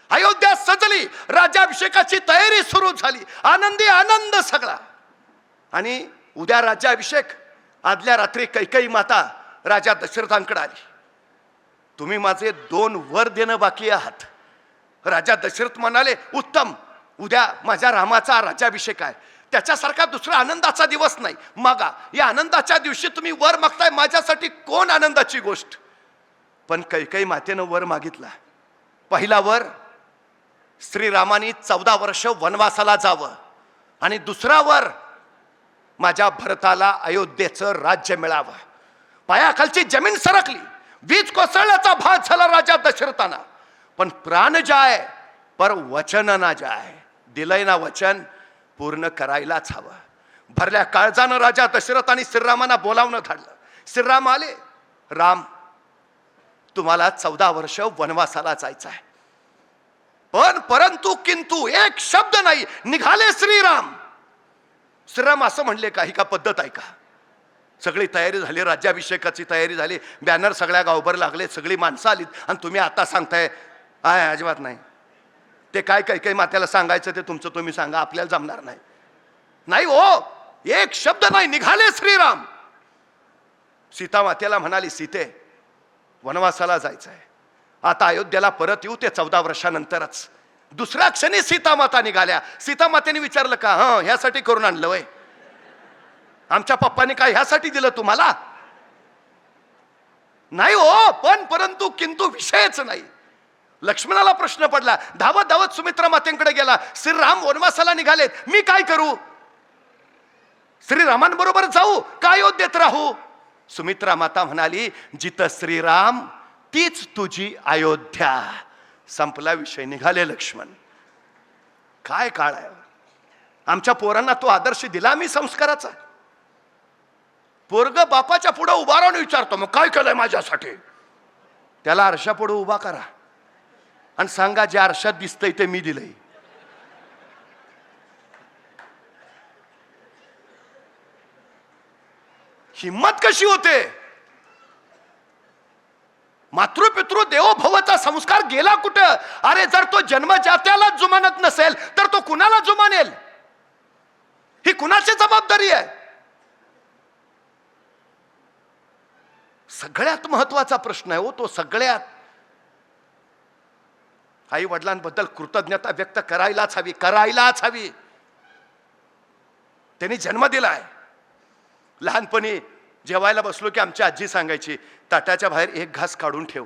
अयोध्या सजली, राज्याभिषेकाची तयारी सुरू झाली, आनंदी आनंद सगळा. आणि उद्या राज्याभिषेक. आदल्या रात्री कैकेयी माता राजा दशरथांकडे आली, तुम्ही माझे 2 वर देणं बाकी आहात. राजा दशरथ म्हणाले, उत्तम, उद्या माझ्या रामाचा राज्याभिषेक आहे, त्याच्यासारखा दुसरा आनंदाचा दिवस नाही, मागा. या आनंदाच्या दिवशी तुम्ही वर मागताय, माझ्यासाठी कोण आनंदाची गोष्ट? पण कैकेयी मातेनं वर मागितला. पहिला वर, श्रीरामानी 14 वर्ष वनवासाला जावं, आणि दुसरा वर, माझ्या भरताला अयोध्येचं राज्य मिळावं. पायाखालची जमीन सरकली, वीज कोसळण्याचा भाग झाला राजा दशरथांना. पण प्राण जाय पर वचन ना जाय. दिलंय ना वचन, पूर्ण करायलाच हवं. भरल्या काळजानं राजा दशरथांनी श्रीरामांना बोलावणं धाडलं. श्रीराम आले. राम, तुम्हाला 14 वर्ष वनवासाला जायचं आहे, पण परंतु किंतु एक शब्द नाही. निघाले श्रीराम. श्रीराम असं म्हणले का? ही का पद्धत आहे का? सगळी तयारी झाली, राज्याभिषेकाची तयारी झाली, बॅनर सगळ्या गावभर लागले, सगळी माणसं आलीत, आणि तुम्ही आता सांगताय आहे? अजिबात नाही. ते काय कैकेयी मातेला सांगायचं ते तुमचं तुम्ही सांगा, आपल्याला जमणार नाही. नाही हो, एक शब्द नाही. निघाले श्रीराम. सीता मातेला म्हणाली, सीते, वनवासाला जायचं आहे, आता अयोध्येला परत येऊ ते 14 वर्षानंतरच. दुसऱ्या क्षणी सीता माता निघाल्या. सीता मातेने विचारलं का? ह्यासाठी करून आणलं वय? आमच्या पप्पाने काय ह्यासाठी दिलं तुम्हाला? नाही हो, पण परंतु किंतु विषयच नाही. लक्ष्मणाला प्रश्न पडला, धावत धावत सुमित्रा मातेकडे गेला. श्रीराम वनवासाला निघालेत, मी काय करू? श्रीरामांबरोबर जाऊ का अयोध्येत राहू? सुमित्रा माता म्हणाली, जिथं श्रीराम तीच तुझी अयोध्या. संपला विषय. निघाले लक्ष्मण. काय काळ आहे. आमच्या पोरांना तो आदर्श दिला मी संस्काराचा. पोरग बापाच्या पुढे उभा राहून विचारतो, मग काय केलंय माझ्यासाठी? त्याला आरशा पुढे उभा करा आणि सांगा, ज्या आरशात दिसतंय ते मी दिलंय. हिम्मत कशी होते? मातृपितृ देवो भवचा संस्कार गेला कुठं? अरे, जर तो जन्मजात्याला जुमानत नसेल तर तो कुणाला जुमानेल? ही कुणाची जबाबदारी आहे? सगळ्यात महत्वाचा प्रश्न आहे हो तो. सगळ्यात आई वडिलांबद्दल कृतज्ञता व्यक्त करायलाच हवी, करायलाच हवी. त्यांनी जन्म दिलाय. लहानपणी जेवायला बसलो की आमची आजी सांगायची, ताटाच्या बाहेर एक घास काढून ठेव.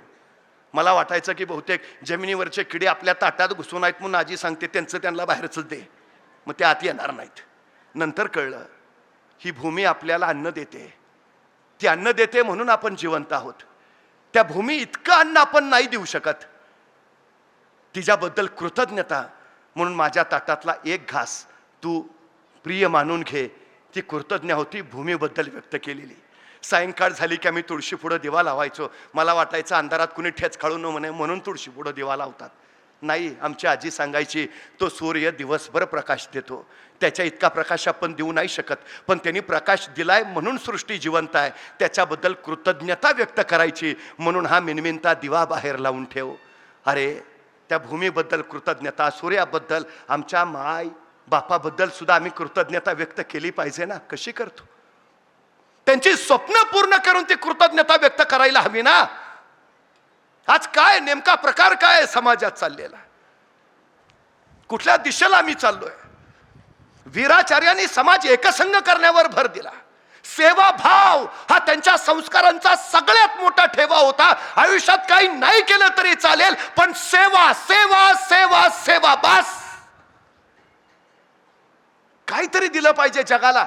मला वाटायचं की बहुतेक जमिनीवरचे किडे आपल्या ताटात घुसून आहेत म्हणून आजी सांगते त्यांचं त्यांना बाहेरच दे. मग ते आत येणार नाहीत. नंतर कळलं ही भूमी आपल्याला अन्न देते, ती अन्न देते म्हणून आपण जिवंत आहोत. त्या भूमी इतकं अन्न आपण नाही देऊ शकत, तिच्याबद्दल कृतज्ञता म्हणून माझ्या ताटातला एक घास तू प्रिय मानून घे. ती कृतज्ञ होती भूमीबद्दल व्यक्त केलेली. सायंकाळ झाली की आम्ही तुळशी पुढं दिवा लावायचो. मला वाटायचं अंधारात कुणी ठेच काढू न म्हणे म्हणून तुळशी पुढं दिवा लावतात. नाही, आमची आजी सांगायची तो सूर्य दिवसभर प्रकाश देतो, त्याच्या इतका प्रकाश आपण देऊ नाही शकत, पण त्यांनी प्रकाश दिलाय म्हणून सृष्टी जिवंत आहे, त्याच्याबद्दल कृतज्ञता व्यक्त करायची. म्हणून हा मिनमिनता दिवा बाहेर लावून ठेव. अरे त्या भूमीबद्दल कृतज्ञता, सूर्याबद्दल, आमच्या माय बापाबद्दल सुद्धा आम्ही कृतज्ञता व्यक्त केली पाहिजे ना. कशी करतो? त्यांची स्वप्न पूर्ण करून ती कृतज्ञता व्यक्त करायला हवी ना. आज काय नेमका प्रकार काय आहे समाजात चाललेला, कुठल्या दिशेला आम्ही चाललोय? वीराचार्यांनी समाज एकसंघ करण्यावर भर दिला. सेवाभाव हा त्यांच्या संस्कारांचा सगळ्यात मोठा ठेवा होता. आयुष्यात काही नाही केलं तरी चालेल, पण सेवा सेवा सेवा सेवा, बस. काहीतरी दिलं पाहिजे जगाला,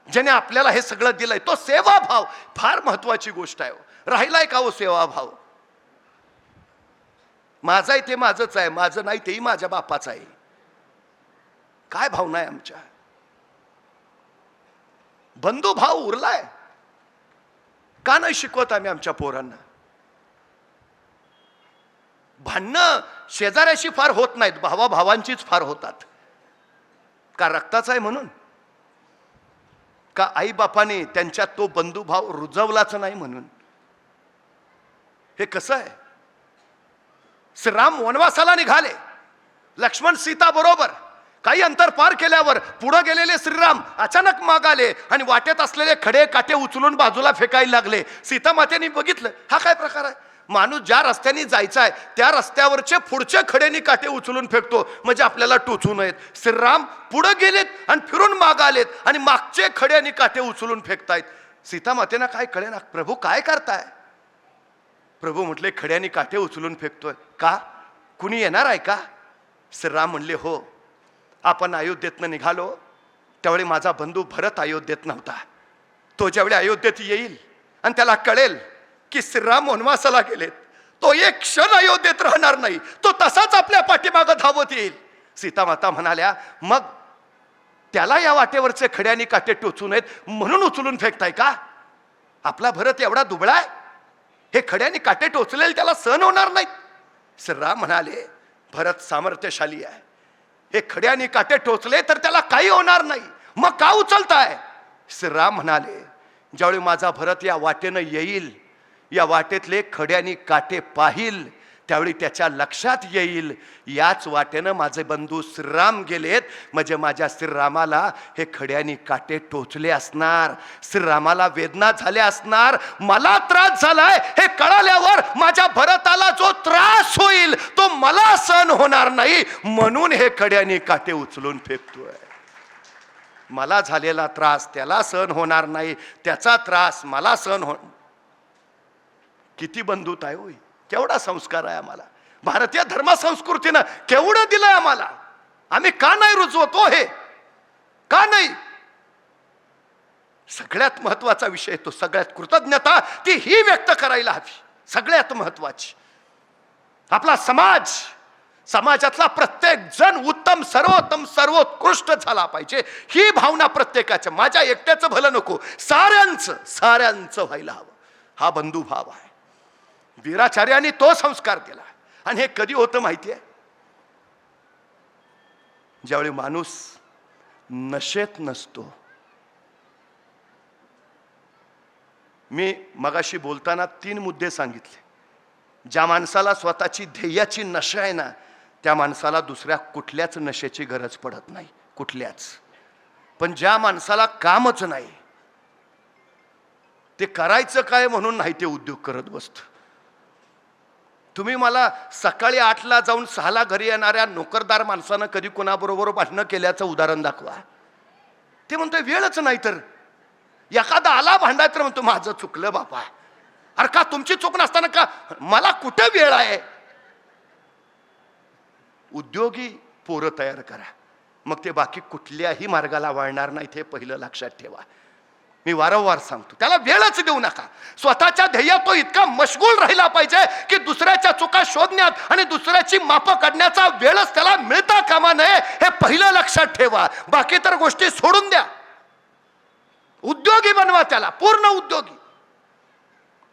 ज्याने आपल्याला हे सगळं दिलंय. तो सेवाभाव फार महत्वाची गोष्ट आहे. राहिलाय का हो सेवाभाव? माझं आहे ते माझंच आहे, माझं नाही तेही माझ्या बापाचं आहे. काय भावना आहे आमच्या? बंधुभाव उरलाय का नाही शिकवत आम्ही आमच्या पोरांना? भांडणं शेजाऱ्याशी फार होत नाहीत, भावाभावांचीच फार होतात. का रक्ताचा आहे म्हणून? का आई बापाने त्यांच्यात तो बंधुभाव रुजवलाच नाही म्हणून? हे कसं आहे? श्रीराम वनवासाला निघाले, लक्ष्मण सीता बरोबर. काही अंतर पार केल्यावर पुढे गेलेले श्रीराम अचानक मागाले आणि वाटेत असलेले खडे काटे उचलून बाजूला फेकायला लागले. सीता मातेने बघितलं, हा काय प्रकार आहे? माणूस ज्या रस्त्याने जायचा आहे त्या रस्त्यावरचे पुढचे खडेनी काटे उचलून फेकतो म्हणजे आपल्याला टोचू नयेत. श्रीराम पुढे गेलेत आणि फिरून माग आलेत आणि मागचे खडे आणि काटे उचलून फेकतायत. सीता मातेना काय कळेना, प्रभू काय करताय? प्रभू म्हटले, खड्यानी काटे उचलून फेकतोय का? कुणी येणार आहे का? श्रीराम म्हणले, हो. आपण अयोध्येतनं निघालो त्यावेळी माझा बंधू भरत अयोध्येत नव्हता. तो ज्यावेळी अयोध्येत येईल आणि त्याला कळेल की श्रीराम वनवासाला गेलेत, तो एक क्षण अयोध्येत राहणार नाही, तो तसाच आपल्या पाठीमागं धावत येईल. सीता माता म्हणाल्या, मग त्याला या वाटेवरचे खड्यानी काटे टोचू नयेत म्हणून उचलून फेकताय का? आपला भरत एवढा दुबळा आहे, हे खड्यानी काटे टोचलेले त्याला सहन होणार नाहीत. श्रीराम म्हणाले, भरत सामर्थ्यशाली आहे, हे खड्यानी काटे टोचले तर त्याला काही होणार नाही, मग का उचलताय? श्रीराम म्हणाले, ज्यावेळी माझा भरत या वाटेनं येईल, या वाटेतले खड्यानी काटे पाहिल, त्यावेळी त्याच्या लक्षात येईल याच वाटेनं माझे बंधू श्रीराम गेलेत, म्हणजे माझ्या श्रीरामाला हे खड्यानी काटे टोचले असणार, श्रीरामाला वेदना झाल्या असणार, मला त्रास झालाय हे कळाल्यावर माझ्या भरताला जो त्रास होईल तो मला सहन होणार नाही, म्हणून हे खड्यानी काटे उचलून फेकतोय. मला झालेला त्रास त्याला सहन होणार नाही, त्याचा त्रास मला सहन हो. किती बंधुता आहे होय, केवढा संस्कार आहे आम्हाला. भारतीय धर्म संस्कृतीनं केवढं दिलंय आम्हाला. आम्ही का नाही रुजवतो? हे का नाही? सगळ्यात महत्वाचा विषय तो, सगळ्यात कृतज्ञता ती ही व्यक्त करायला हवी, सगळ्यात महत्वाची. आपला समाज, समाजातला प्रत्येक जण उत्तम, सर्वोत्तम, सर्वोत्कृष्ट झाला पाहिजे, ही भावना प्रत्येकाच्या. माझ्या एकट्याचं भलं नको, साऱ्यांचं व्हायला हवं. हा बंधुभाव आहे. वीराचार्यांनी तो संस्कार दिला. आणि हे कधी होतं माहितीये? ज्यावेळी माणूस नशेत नसतो. मी मगाशी बोलताना 3 मुद्दे सांगितले. ज्या माणसाला स्वतःची ध्येयाची नशा आहे ना, त्या माणसाला दुसऱ्या कुठल्याच नशेची गरज पडत नाही, कुठल्याच. पण ज्या माणसाला कामच नाही, ते करायचं काय म्हणून नाही ते उद्योग करत बसतं. तुम्ही मला सकाळी 8ला जाऊन 6ला घरी येणाऱ्या नोकरदार माणसानं कधी कोणाबरोबर भांडणं केल्याचं उदाहरण दाखवा. ते म्हणतोय वेळच नाही. तर एखादा आला भांडाय तर म्हणतो माझं चुकलं बापा. अरे का तुमची चूक नसताना का मला कुठे वेळ आहे? उद्योगी पोरं तयार करा, मग ते बाकी कुठल्याही मार्गाला वळणार नाहीत, हे पहिलं लक्षात ठेवा. मी वारंवार सांगतो, त्याला वेळच देऊ नका. स्वतःच्या ध्येयात तो इतका मशगूल राहिला पाहिजे की दुसऱ्याच्या चुका शोधण्यात आणि दुसऱ्याची मापं काढण्याचा वेळच त्याला मिळता कामा नये, हे पहिलं लक्षात ठेवा. बाकी तर गोष्टी सोडून द्या. उद्योगी बनवा त्याला, पूर्ण उद्योगी.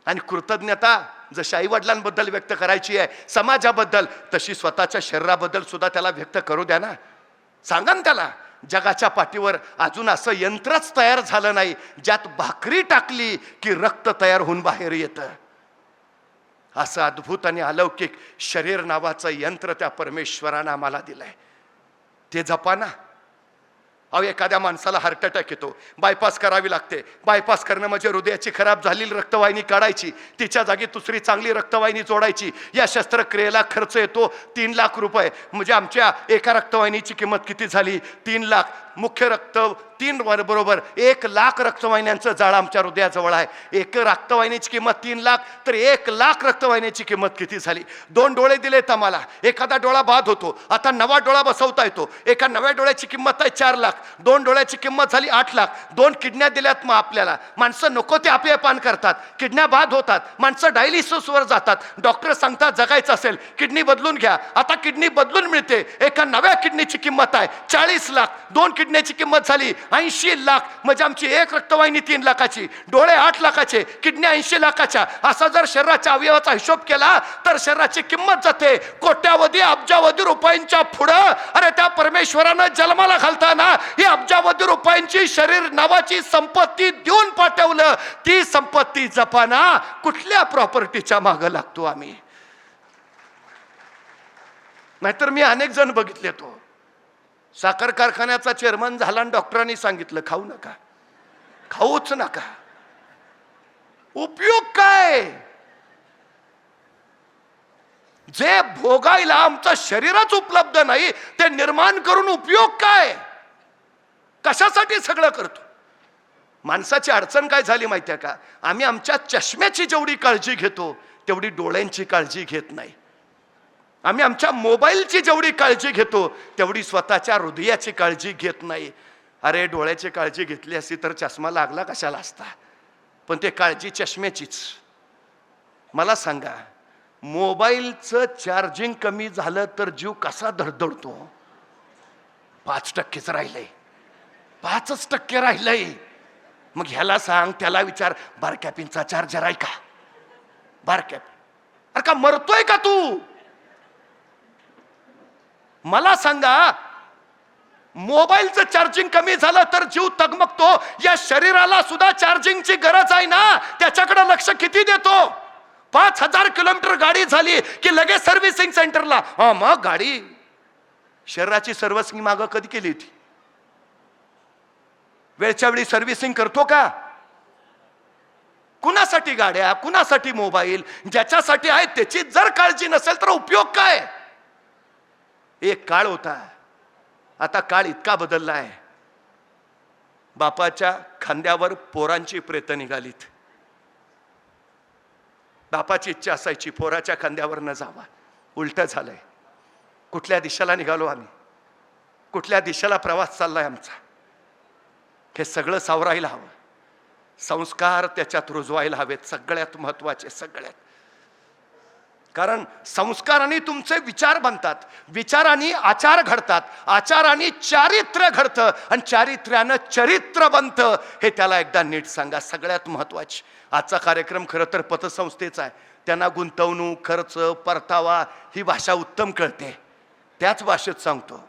आणि कृतज्ञता जशी आई वडिलांबद्दल व्यक्त करायची आहे, समाजाबद्दल, तशी स्वतःच्या शरीराबद्दल सुद्धा त्याला व्यक्त करू द्या ना. सांगा ना त्याला, जगाच्या पाठीवर अजून असं यंत्रच तयार झालं नाही ज्यात भाकरी टाकली की रक्त तयार होऊन बाहेर येतं. असं अद्भुत आणि अलौकिक शरीर नावाचं यंत्र त्या परमेश्वरानं आम्हाला दिलंय. ते जपा ना. अहो, एखाद्या माणसाला हार्ट अटॅक येतो, बायपास करावी लागते. बायपास करणं म्हणजे हृदयाची खराब झालेली रक्तवाहिनी काढायची, तिच्या जागी दुसरी चांगली रक्तवाहिनी जोडायची. या शस्त्रक्रियेला खर्च येतो 3 लाख रुपये. म्हणजे आमच्या एका रक्तवाहिनीची किंमत किती झाली? 3 लाख. मुख्य रक्त 3 बरोबर 1 लाख रक्तवाहिन्यांचं जाळं आमच्या हृदयाजवळ आहे. एक रक्तवाहिनीची किंमत 3 लाख, तर 1 लाख रक्तवाहिनीची किंमत किती झाली? 2 डोळे दिलेत आम्हाला, एखादा डोळा बाद होतो, आता नवा डोळा बसवता येतो. एका नव्या डोळ्याची किंमत आहे 4 लाख. 2 डोळ्याची किंमत झाली 8 लाख. 2 किडन्या दिल्यात मग आपल्याला. माणसं नको ते आपले पान करतात, किडन्या बाद होतात, माणसं डायलिसिसवर जातात. डॉक्टर सांगतात जगायचं असेल किडनी बदलून घ्या. आता किडनी बदलून मिळते. एका नव्या किडनीची किंमत आहे 40 लाख. 2 किडनीची किंमत झाली 80 लाख. म्हणजे आमची एक रक्तवाहिनी 3 लाखाची, डोळे 8 लाखाचे, किडन्या 80 लाखाच्या. असा जर शरीराच्या अवयवाचा हिशोब केला तर शरीराची किंमत जाते कोट्यावधी अब्जावधी रुपयांच्या पुढं. अरे त्या परमेश्वरानं जन्माला घालताना ही अब्जावधी रुपयांची शरीर नावाची संपत्ती देऊन पाठवलं. ती संपत्ती जपाना. कुठल्या प्रॉपर्टीच्या मागं लागतो आम्ही? नाहीतर मी अनेक जण बघितले, तो साखर कारखान्याचा चेअरमन झाला आणि डॉक्टरांनी सांगितलं खाऊ नका, खाऊच नका. उपयोग काय? जे भोगायला आमचं शरीरच उपलब्ध नाही, ते निर्माण करून उपयोग काय? कशासाठी सगळं करतो? माणसाची अडचण काय झाली माहितीये का? आम्ही आमच्या चष्म्याची जेवढी काळजी घेतो तेवढी डोळ्यांची काळजी घेत नाही. आम्ही आमच्या मोबाईलची जेवढी काळजी घेतो तेवढी स्वतःच्या हृदयाची काळजी घेत नाही. अरे, डोळ्याची काळजी घेतली असती तर चष्मा लागला कशाला असता? पण ते काळजी चष्म्याचीच. मला सांगा, मोबाईलचं चार्जिंग कमी झालं तर जीव कसा धडधडतो? 5%च राहिलंय, 5% राहिलंय. मग ह्याला सांग, त्याला विचार, बारक्या पिनचा चार्जर आहे का? बारक्या, अरे का मरतोय का तू? मला सांगा, मोबाईलचं चार्जिंग कमी झालं तर जीव तगमगतो. या शरीराला सुद्धा चार्जिंगची गरज आहे ना. त्याच्याकडे लक्ष किती देतो? 5000 किलोमीटर गाडी झाली की लगेच सर्व्हिसिंग सेंटरला. मग गाडी, शरीराची सर्व्हिसिंग मागं कधी केली होती? वेळच्या वेळी सर्व्हिसिंग करतो का? कुणासाठी गाड्या, कुणासाठी मोबाईल? ज्याच्यासाठी आहे त्याची जर काळजी नसेल तर उपयोग काय? एक काळ होता, आता काळ इतका बदलला आहे. बापाच्या खांद्यावर पोरांची प्रेतं निघालीत. बापाची इच्छा असायची पोराच्या खांद्यावर न जावा, उलट झालंय. कुठल्या दिशेला निघालो आम्ही? कुठल्या दिशेला प्रवास चाललाय आमचा? हे सगळं सावरायला हवं. संस्कार त्याच्यात रुजवायला हवेत, सगळ्यात महत्वाचे, सगळ्यात. कारण संस्काराने तुमचे विचार बनतात, विचारांनी आचार घडतात, आचाराने चारित्र्य घडतं आणि चारित्र्यानं चरित्र बनतं. हे त्याला एकदा नीट सांगा. सगळ्यात महत्वाचे. आजचा कार्यक्रम खरं तर पतसंस्थेचा आहे. त्यांना गुंतवणूक, खर्च, परतावा ही भाषा उत्तम कळते. त्याच भाषेत सांगतो,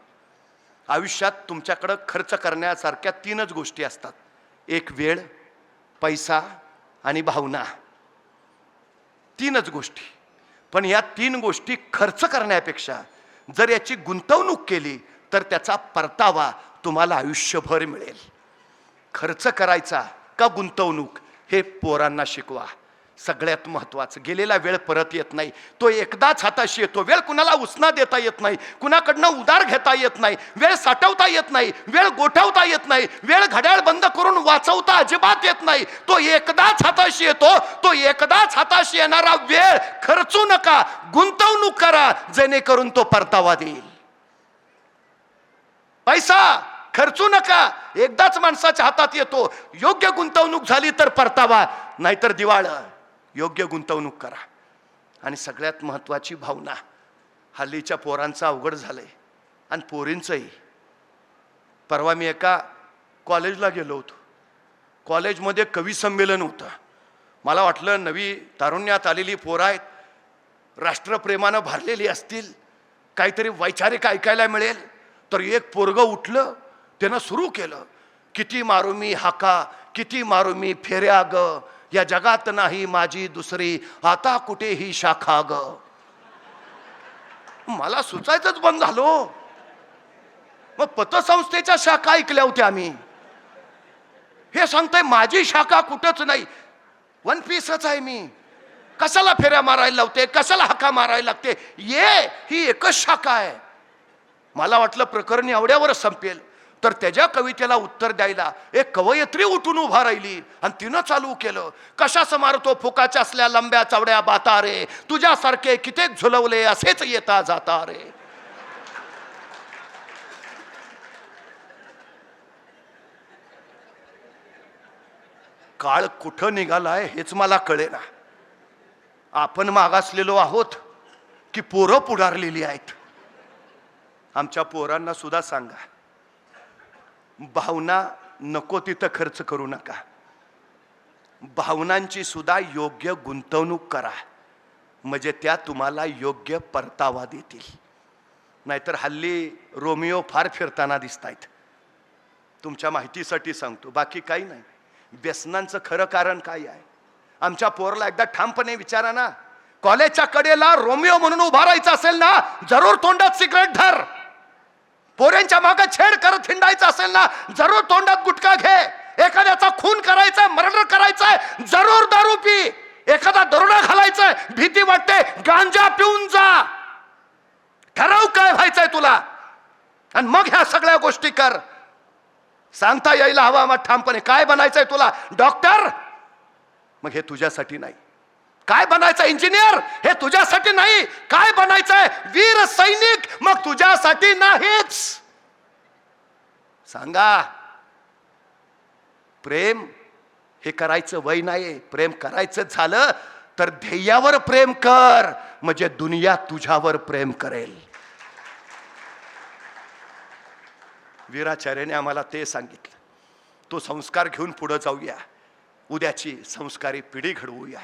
आयुष्यात तुमच्याकडं खर्च करण्यासारख्या 3च गोष्टी असतात. एक वेळ, पैसा आणि भावना. 3च गोष्टी. पण या 3 गोष्टी खर्च करण्यापेक्षा जर याची गुंतवणूक केली तर त्याचा परतावा तुम्हाला आयुष्यभर मिळेल. खर्च करायचा का गुंतवणूक हे पोरांना शिकवा. सगळ्यात महत्वाचं. गेलेला वेळ परत येत नाही, तो एकदाच हाताशी येतो. वेळ कुणाला उसना देता येत नाही, कुणाकडनं उधार घेता येत नाही, वेळ साठवता येत नाही, वेळ गोठवता येत नाही, वेळ घड्याळ बंद करून वाचवता अजिबात येत नाही. तो एकदाच हाताशी येतो. तो एकदाच हाताशी येणारा वेळ खर्चू नका, गुंतवणूक करा, जेणेकरून तो परतावा देईल. पैसा खर्चू नका, एकदाच माणसाच्या हातात येतो. योग्य गुंतवणूक झाली तर परतावा, नाहीतर दिवाळ. योग्य गुंतवणूक करा. आणि सगळ्यात महत्वाची भावना, हल्लीच्या पोरांचं अवघड झालंय आणि पोरींचंही. परवा मी एका कॉलेजला गेलो होतो. कॉलेजमध्ये कवी संमेलन होतं. मला वाटलं नवी तारुण्यात आलेली पोरं आहेत, राष्ट्रप्रेमानं भरलेली असतील, काहीतरी वैचारिक ऐकायला मिळेल. तर एक पोरगं उठलं, त्यानं सुरू केलं, किती मारू मी हाका, किती मारू मी फेऱ्या ग, या जगात नाही माझी दुसरी, आता कुठे ही शाखा ग. मला सुचायचंच बंद झालो. मग पतसंस्थेच्या शाखा ऐकल्या होत्या आम्ही. हे सांगताय माझी शाखा कुठंच नाही, वन पीसच आहे मी. कशाला फेऱ्या मारायला लावते, कशाला हाका मारायला लागते, ही एकच शाखा आहे. मला वाटलं प्रकरण एवढ्यावर संपेल. तर त्याच्या कवितेला उत्तर द्यायला एक कवयित्री उठून उभा राहिली आणि तिनं चालू केलं, कशास मारतो फुकाच्या असल्या लंब्या चवड्या बाता रे, तुझ्यासारखे कित्येक झुलवले असेच येता जाता रे. काळ कुठं निघालाय हेच मला कळेना. आपण मागासलेलो आहोत की पोरं पुढारलेली आहेत. आमच्या पोरांना सुद्धा सांगा, भावना नको तिथं खर्च करू नका. भावनांची सुद्धा योग्य गुंतवणूक करा, म्हणजे त्या तुम्हाला योग्य परतावा देतील. नाहीतर हल्ली रोमिओ फार फिरताना दिसतायत. तुमच्या माहितीसाठी सांगतो, बाकी काही नाही. व्यसनांचं खरं कारण काय आहे? आमच्या पोरला एकदा ठामपणे विचारा ना, कॉलेजच्या कडेला रोमिओ म्हणून उभा राहायचं असेल ना, जरूर तोंडात सिगरेट धर. पोऱ्यांच्या मागे छेड करत हिंडायचं असेल ना, जरूर तोंडात गुटखा घे. एखाद्याचा खून करायचा, मर्डर करायचाय, जरूर दारू पी. एखादा दरोडा घालायचाय, भीती वाटते, गांजा पिऊन जा. ठराव काय व्हायचंय तुला, आणि मग ह्या सगळ्या गोष्टी कर. सांगता यायला हवा मग ठामपणे, काय बनायचंय तुला? डॉक्टर? मग हे तुझ्यासाठी नाही. काय बनायचं? इंजिनियर? हे तुझ्यासाठी नाही. काय बनायचंय? वीर सैनिक? मग तुझ्यासाठी नाहीच. सांगा. प्रेम हे करायचं वय नाही. प्रेम करायचं झालं तर ध्येयावर प्रेम कर, म्हणजे दुनिया तुझ्यावर प्रेम करेल. वीराचार्याने आम्हाला ते सांगितलं. तो संस्कार घेऊन पुढे जाऊया. उद्याची संस्कारी पिढी घडवूया.